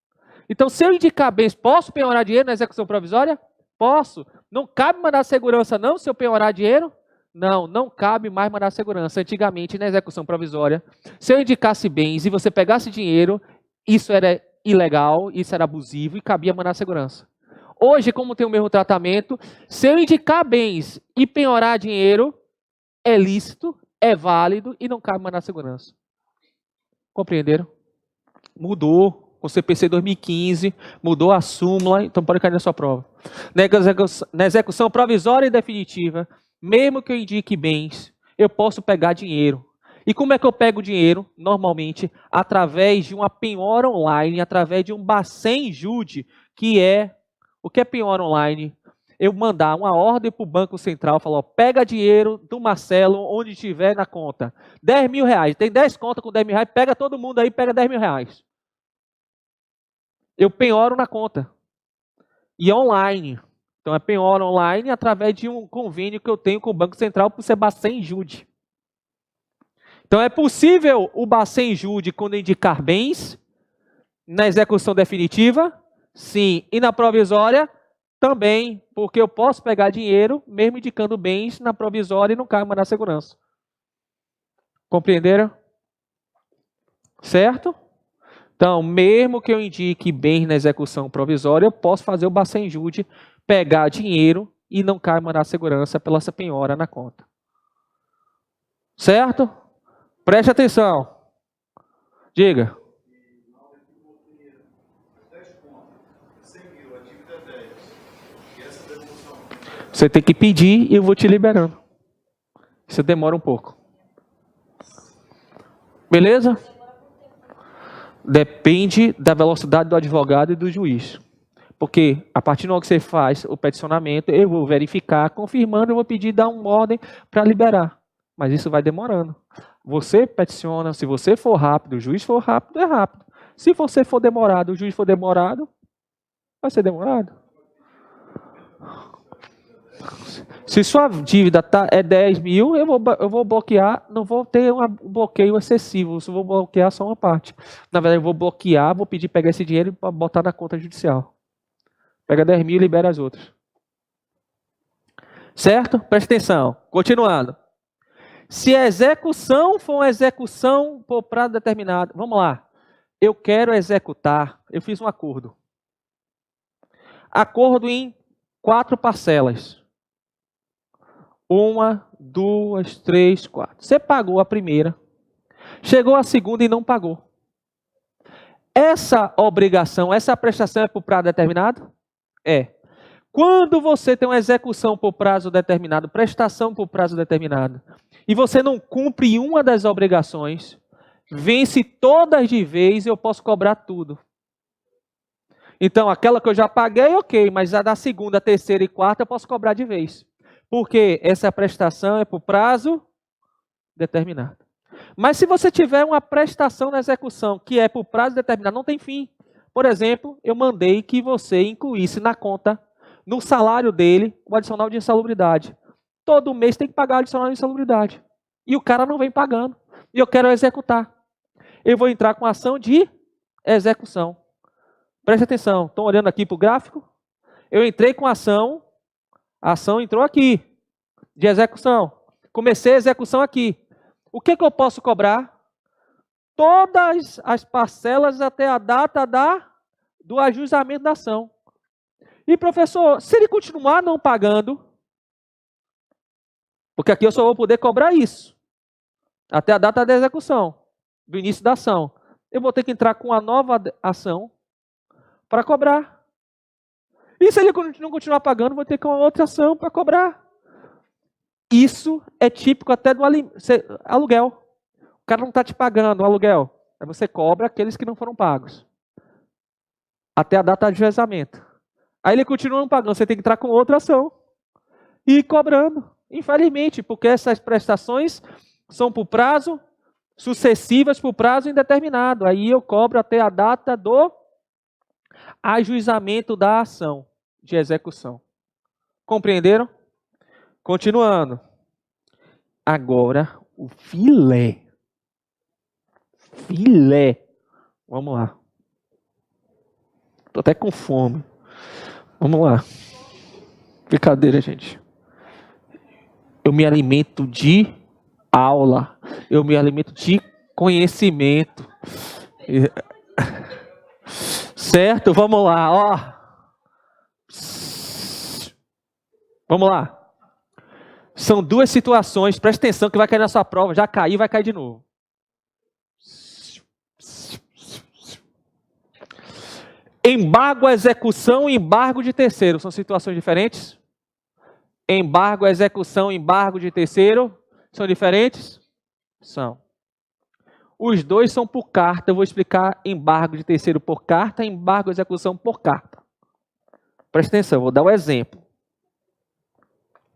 Então, se eu indicar bens, posso penhorar dinheiro na execução provisória? Posso. Não cabe mandar segurança, não, se eu penhorar dinheiro? Não, não cabe mais mandar segurança. Antigamente, na execução provisória, se eu indicasse bens e você pegasse dinheiro, isso era ilegal, isso era abusivo e cabia mandar segurança. Hoje, como tem o mesmo tratamento, se eu indicar bens e penhorar dinheiro, é lícito, é válido e não cabe mandar segurança. Compreenderam? Mudou com o CPC 2015, mudou a súmula, então pode cair na sua prova. Na execução provisória e definitiva, mesmo que eu indique bens, eu posso pegar dinheiro. E como é que eu pego dinheiro? Normalmente, através de uma penhora online, através de um Bacen Jude, que é... O que é penhora online? Eu mandar uma ordem para o Banco Central, falar, ó, pega dinheiro do Marcelo, onde estiver na conta. 10 mil reais. Tem 10 contas com 10 mil reais, pega todo mundo aí, pega 10 mil reais. Eu penhoro na conta. E online. Então, é penhora online através de um convênio que eu tenho com o Banco Central por ser Bacen Jude. Então, é possível o Bacen Jude, quando indicar bens, na execução definitiva? Sim. E na provisória? Também, porque eu posso pegar dinheiro, mesmo indicando bens na provisória e não cabe mandar segurança. Compreenderam? Certo? Então, mesmo que eu indique bens na execução provisória, eu posso fazer o Bacen Jude, pegar dinheiro e não cabe mandar segurança pela essa penhora na conta. Certo? Preste atenção. Diga. Você tem que pedir e eu vou te liberando. Isso demora um pouco. Beleza? Depende da velocidade do advogado e do juiz. Porque a partir do momento que você faz o peticionamento, eu vou verificar, confirmando, eu vou pedir, dar uma ordem para liberar. Mas isso vai demorando. Você peticiona, se você for rápido, o juiz for rápido, é rápido. Se você for demorado, o juiz for demorado, vai ser demorado. Se sua dívida é 10 mil, eu vou bloquear, não vou ter um bloqueio excessivo, eu vou bloquear só uma parte. Na verdade, eu vou bloquear, vou pedir pegar esse dinheiro para botar na conta judicial. Pega 10 mil e libera as outras. Certo? Presta atenção. Continuando. Se a execução for uma execução por prazo determinado, vamos lá. Eu quero executar, eu fiz um acordo. Acordo em 4 parcelas. 1, 2, 3, 4. Você pagou a primeira. Chegou a segunda e não pagou. Essa obrigação, essa prestação é por prazo determinado? É. Quando você tem uma execução por prazo determinado, prestação por prazo determinado, e você não cumpre uma das obrigações, vence todas de vez, eu posso cobrar tudo. Então, aquela que eu já paguei, ok, mas a da segunda, terceira e quarta eu posso cobrar de vez. Porque essa prestação é por prazo determinado. Mas se você tiver uma prestação na execução que é por prazo determinado, não tem fim. Por exemplo, eu mandei que você incluísse na conta, no salário dele, o adicional de insalubridade. Todo mês tem que pagar o adicional de insalubridade. E o cara não vem pagando. E eu quero executar. Eu vou entrar com ação de execução. Preste atenção, estão olhando aqui para o gráfico? Eu entrei com ação, a ação entrou aqui, de execução. Comecei a execução aqui. O que eu posso cobrar? Todas as parcelas até a data do ajustamento da ação. E professor, se ele continuar não pagando, porque aqui eu só vou poder cobrar isso, até a data da execução, do início da ação, eu vou ter que entrar com uma nova ação para cobrar. E se ele não continuar pagando, vou ter que ir com uma outra ação para cobrar. Isso é típico até do aluguel. O cara não está te pagando o aluguel. Aí você cobra aqueles que não foram pagos. Até a data de ajuizamento. Aí ele continua não pagando, você tem que entrar com outra ação. E ir cobrando. Infelizmente, porque essas prestações são por prazo, sucessivas por prazo indeterminado. Aí eu cobro até a data do ajuizamento da ação de execução. Compreenderam? Continuando. Agora, o filé. Filé. Vamos lá. Tô até com fome. Vamos lá. Brincadeira, gente. Eu me alimento de aula. Eu me alimento de conhecimento. Certo? Vamos lá, ó. Vamos lá. São duas situações, presta atenção que vai cair na sua prova, já caiu, vai cair de novo. Embargo à execução e embargo de terceiro, são situações diferentes? Embargo à execução e embargo de terceiro, são diferentes? São. Os dois são por carta, eu vou explicar embargo de terceiro por carta e embargo à execução por carta. Presta atenção, vou dar um exemplo.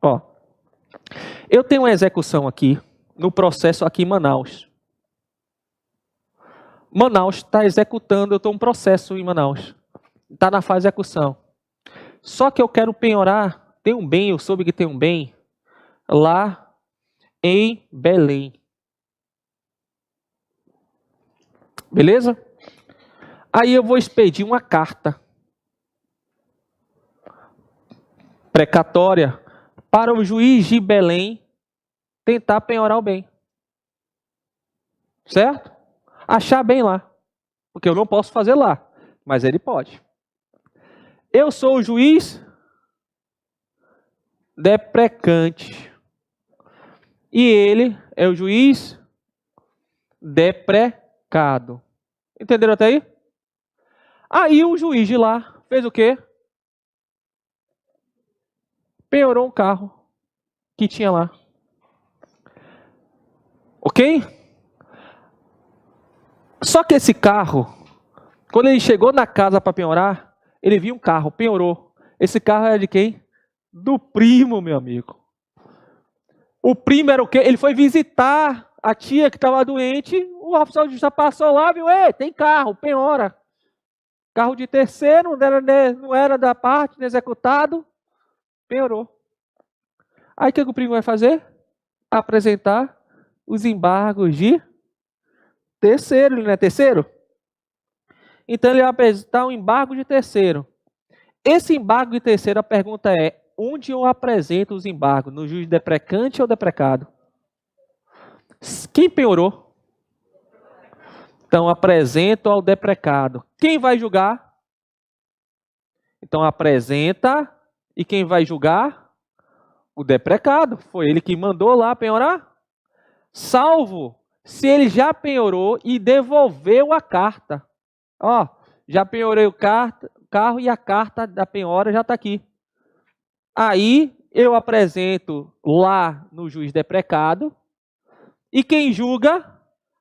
Ó, eu tenho uma execução aqui, no processo aqui em Manaus. Manaus está executando, eu estou um processo em Manaus. Está na fase de execução. Só que eu quero penhorar, tem um bem, eu soube que tem um bem, lá em Belém. Beleza? Aí eu vou expedir uma carta precatória para o juiz de Belém tentar penhorar o bem. Certo? Achar bem lá. Porque eu não posso fazer lá, mas ele pode. Eu sou o juiz deprecante. E ele é o juiz deprecado. Entenderam até aí? Aí o juiz de lá fez o quê? Penhorou um carro que tinha lá. Ok? Só que esse carro, quando ele chegou na casa para penhorar, ele viu um carro, penhorou. Esse carro era de quem? Do primo, meu amigo. O primo era o quê? Ele foi visitar a tia que estava doente, o oficial de justiça passou lá, viu? Ei, tem carro, penhora. Carro de terceiro, não era da parte, não executado, penhorou. Aí o que o primo vai fazer? Apresentar os embargos de terceiro, ele não é terceiro? Então ele vai apresentar um embargo de terceiro. Esse embargo de terceiro, a pergunta é, onde eu apresento os embargos? No juiz deprecante ou deprecado? Quem penhorou? Então apresento ao deprecado. Quem vai julgar? Então apresenta. E quem vai julgar? O deprecado. Foi ele que mandou lá penhorar. Salvo se ele já penhorou e devolveu a carta. Ó, já penhorei o carro e a carta da penhora já está aqui. Aí eu apresento lá no juiz deprecado. E quem julga,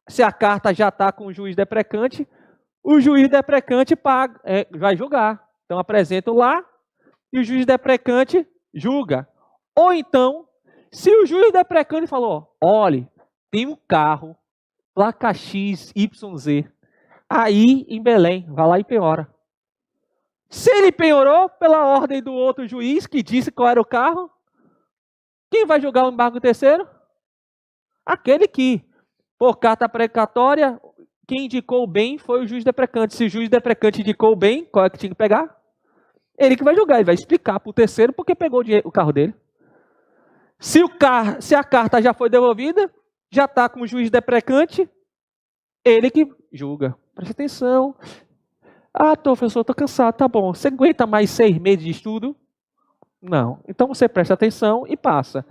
se a carta já está com o juiz deprecante, o juiz deprecante vai julgar. Então apresento lá e o juiz deprecante julga. Ou então, se o juiz deprecante falou, olha, tem um carro, placa XYZ, aí em Belém, vai lá e penhora. Se ele penhorou pela ordem do outro juiz que disse qual era o carro, quem vai julgar o embargo terceiro? Aquele que, por carta precatória, quem indicou o bem foi o juiz deprecante. Se o juiz deprecante indicou o bem, qual é que tinha que pegar? Ele que vai julgar, ele vai explicar para o terceiro porque pegou o carro dele. Se a carta já foi devolvida, já está com o juiz deprecante, ele que julga. Preste atenção. Ah, professor, estou cansado, tá bom. Você aguenta mais 6 meses de estudo? Não. Então você presta atenção e passa.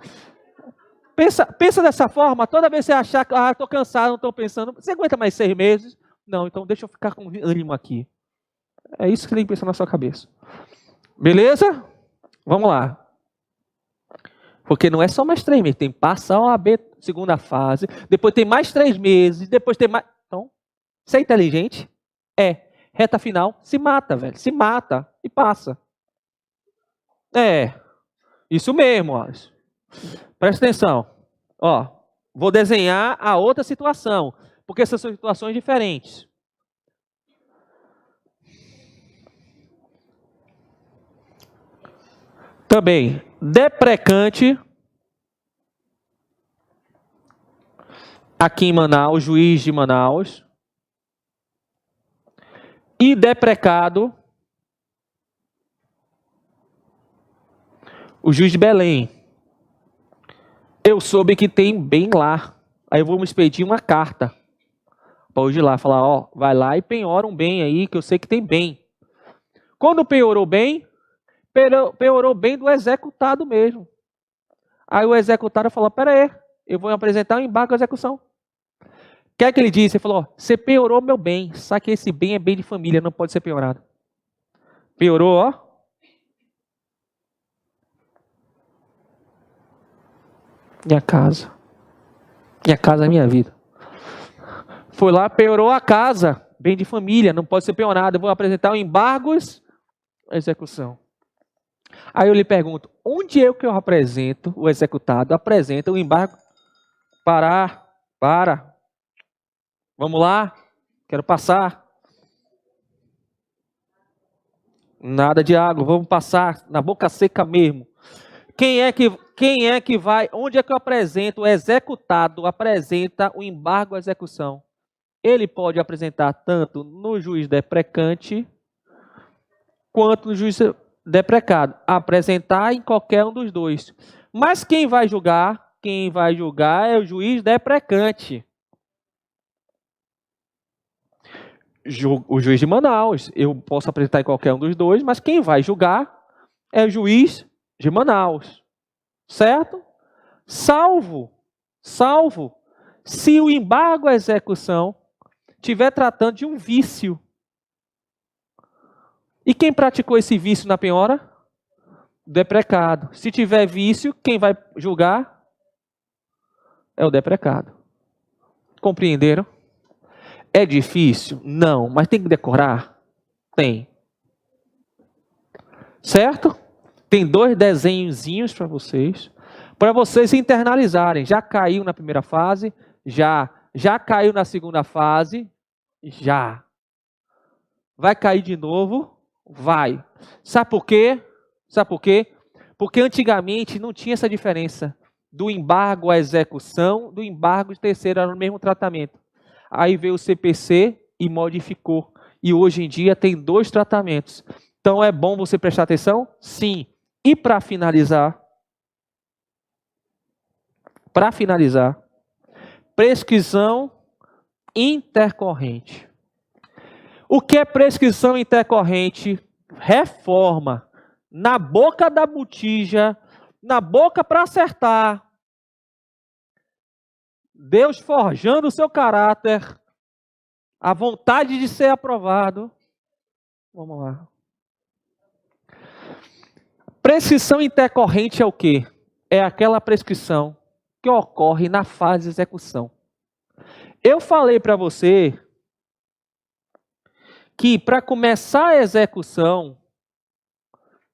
Pensa dessa forma, toda vez que você achar que estou cansado, não estou pensando, você aguenta mais 6 meses? Não, então deixa eu ficar com ânimo aqui. É isso que você tem que pensar na sua cabeça. Beleza? Vamos lá. Porque não é só mais 3 meses, tem que passar a OAB segunda fase, depois tem mais 3 meses, depois tem mais... Então, você é inteligente? É. Reta final, se mata, velho. Se mata e passa. É. Isso mesmo, ó. Presta atenção. Ó, vou desenhar a outra situação, porque essas são situações diferentes. Também, deprecante, aqui em Manaus, juiz de Manaus, e deprecado, o juiz de Belém. Eu soube que tem bem lá. Aí eu vou me expedir uma carta para hoje lá, falar, ó, vai lá e penhora um bem aí, que eu sei que tem bem. Quando penhorou bem, penhorou bem do executado mesmo. Aí o executado falou, pera aí, eu vou apresentar um embargo à execução. O que é que ele disse? Ele falou, você penhorou meu bem, só que esse bem é bem de família, não pode ser penhorado. Penhorou, ó. Minha casa. Minha casa é minha vida. Foi lá, penhorou a casa, bem de família, não pode ser penhorado. Eu vou apresentar embargos à execução. Aí eu lhe pergunto, onde é que eu apresento o executado? Apresenta o embargo. Para. Vamos lá, quero passar. Nada de água, vamos passar na boca seca mesmo. Quem é que vai, onde é que eu apresento? O executado apresenta o embargo à execução. Ele pode apresentar tanto no juiz deprecante, quanto no juiz deprecado. Apresentar em qualquer um dos dois. Mas quem vai julgar? Quem vai julgar é o juiz deprecante. O juiz de Manaus. Eu posso apresentar em qualquer um dos dois, mas quem vai julgar é o juiz de Manaus. Certo? Salvo se o embargo à execução estiver tratando de um vício. E quem praticou esse vício na penhora? Deprecado. Se tiver vício, quem vai julgar? É o deprecado. Compreenderam? É difícil? Não, mas tem que decorar? Tem. Certo? Tem 2 desenhozinhos para vocês internalizarem. Já caiu na primeira fase? Já caiu na segunda fase? Já. Vai cair de novo? Vai. Sabe por quê? Porque antigamente não tinha essa diferença do embargo à execução, do embargo de terceiro, era o mesmo tratamento. Aí veio o CPC e modificou. E hoje em dia tem 2 tratamentos. Então é bom você prestar atenção? Sim. E para finalizar, prescrição intercorrente. O que é prescrição intercorrente? Reforma. Na boca da botija, na boca para acertar. Deus forjando o seu caráter, a vontade de ser aprovado. Vamos lá. Prescrição intercorrente é o quê? É aquela prescrição que ocorre na fase de execução. Eu falei para você que para começar a execução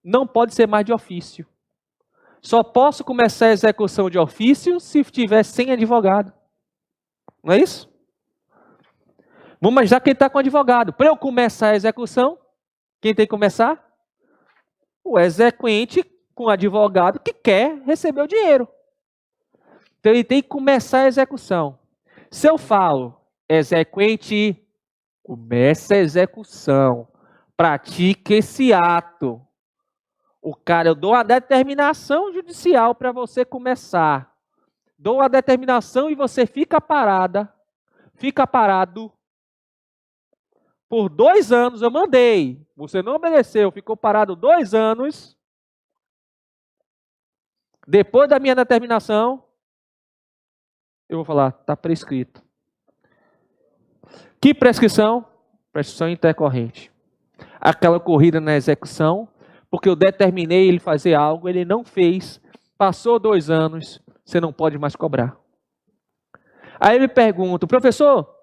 não pode ser mais de ofício. Só posso começar a execução de ofício se estiver sem advogado. Não é isso? Vamos imaginar quem está com advogado. Para eu começar a execução, quem tem que começar? O exequente com advogado que quer receber o dinheiro. Então ele tem que começar a execução. Se eu falo, exequente, começa a execução, pratique esse ato. Eu dou a determinação judicial para você começar. Dou a determinação e você fica parado. Por 2 anos eu mandei. Você não obedeceu, ficou parado 2 anos. Depois da minha determinação, eu vou falar, está prescrito. Que prescrição? Prescrição intercorrente. Aquela corrida na execução, porque eu determinei ele fazer algo, ele não fez, passou 2 anos, você não pode mais cobrar. Aí eu me pergunto, professor,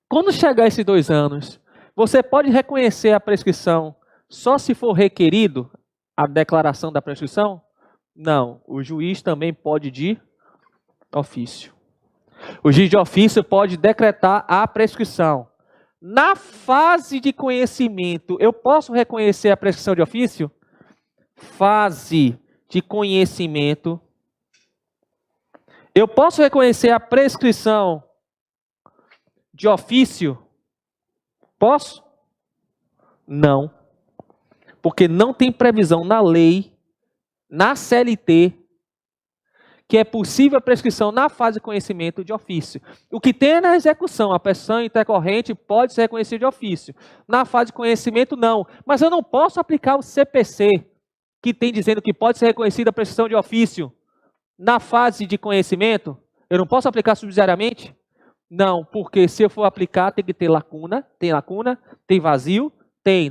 quando chegar esses 2 anos, você pode reconhecer a prescrição só se for requerido a declaração da prescrição? Não, o juiz também pode de ofício. O juiz de ofício pode decretar a prescrição. Na fase de conhecimento, eu posso reconhecer a prescrição de ofício? Fase de conhecimento. Eu posso reconhecer a prescrição de ofício? Posso? Não. Porque não tem previsão na lei, na CLT, que é possível a prescrição na fase de conhecimento de ofício. O que tem é na execução, a prescrição intercorrente pode ser reconhecida de ofício. Na fase de conhecimento, não. Mas eu não posso aplicar o CPC, que tem dizendo que pode ser reconhecida a prescrição de ofício na fase de conhecimento. Eu não posso aplicar subsidiariamente? Não, porque se eu for aplicar, tem que ter lacuna, tem vazio,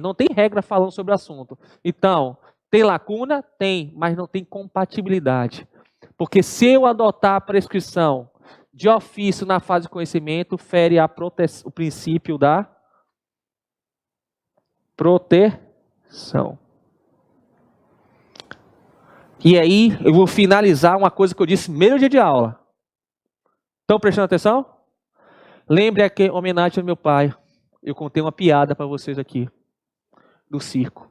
não tem regra falando sobre o assunto. Então, tem lacuna? Tem, mas não tem compatibilidade. Porque se eu adotar a prescrição de ofício na fase de conhecimento, fere o princípio da proteção. E aí, eu vou finalizar uma coisa que eu disse no primeiro dia de aula. Estão prestando atenção? Lembre aqui, homenagem ao meu pai. Eu contei uma piada para vocês aqui, do circo.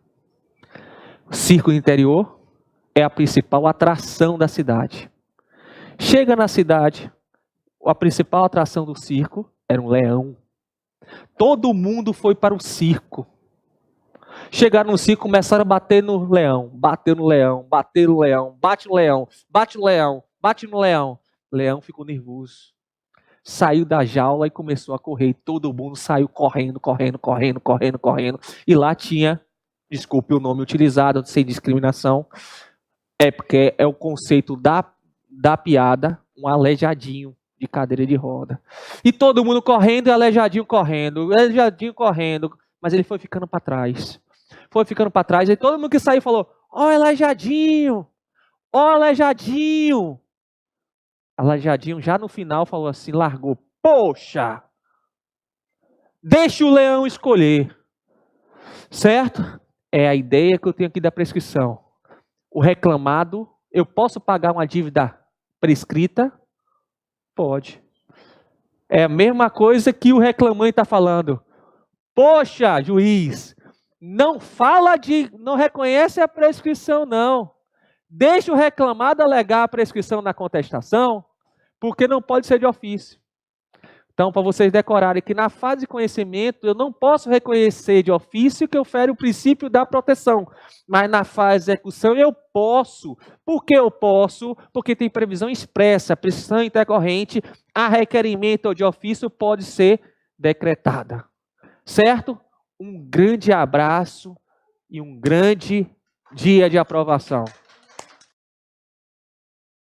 O circo do interior é a principal atração da cidade. Chega na cidade, a principal atração do circo era um leão. Todo mundo foi para o circo. Chegaram no circo, começaram a bater no leão. Bateu no leão, bateu no leão, bate no leão, bate no leão, bate no leão. O leão ficou nervoso. Saiu da jaula e começou a correr. Todo mundo saiu correndo. E lá tinha, desculpe o nome utilizado, sem discriminação, é porque é o conceito da piada, um aleijadinho de cadeira de roda. E todo mundo correndo e aleijadinho correndo, mas ele foi ficando para trás. E todo mundo que saiu falou, ó aleijadinho, ó aleijadinho. Aleijadinho já no final falou assim, largou, poxa, deixa o leão escolher. Certo? É a ideia que eu tenho aqui da prescrição. O reclamado, eu posso pagar uma dívida prescrita? Pode. É a mesma coisa que o reclamante está falando. Poxa, juiz, não reconhece a prescrição, não. Deixa o reclamado alegar a prescrição na contestação, porque não pode ser de ofício. Então, para vocês decorarem que na fase de conhecimento, eu não posso reconhecer de ofício que eu fere o princípio da proteção. Mas na fase de execução eu posso. Por que eu posso? Porque tem previsão expressa, prescrição intercorrente, a requerimento de ofício pode ser decretada. Certo? Um grande abraço e um grande dia de aprovação.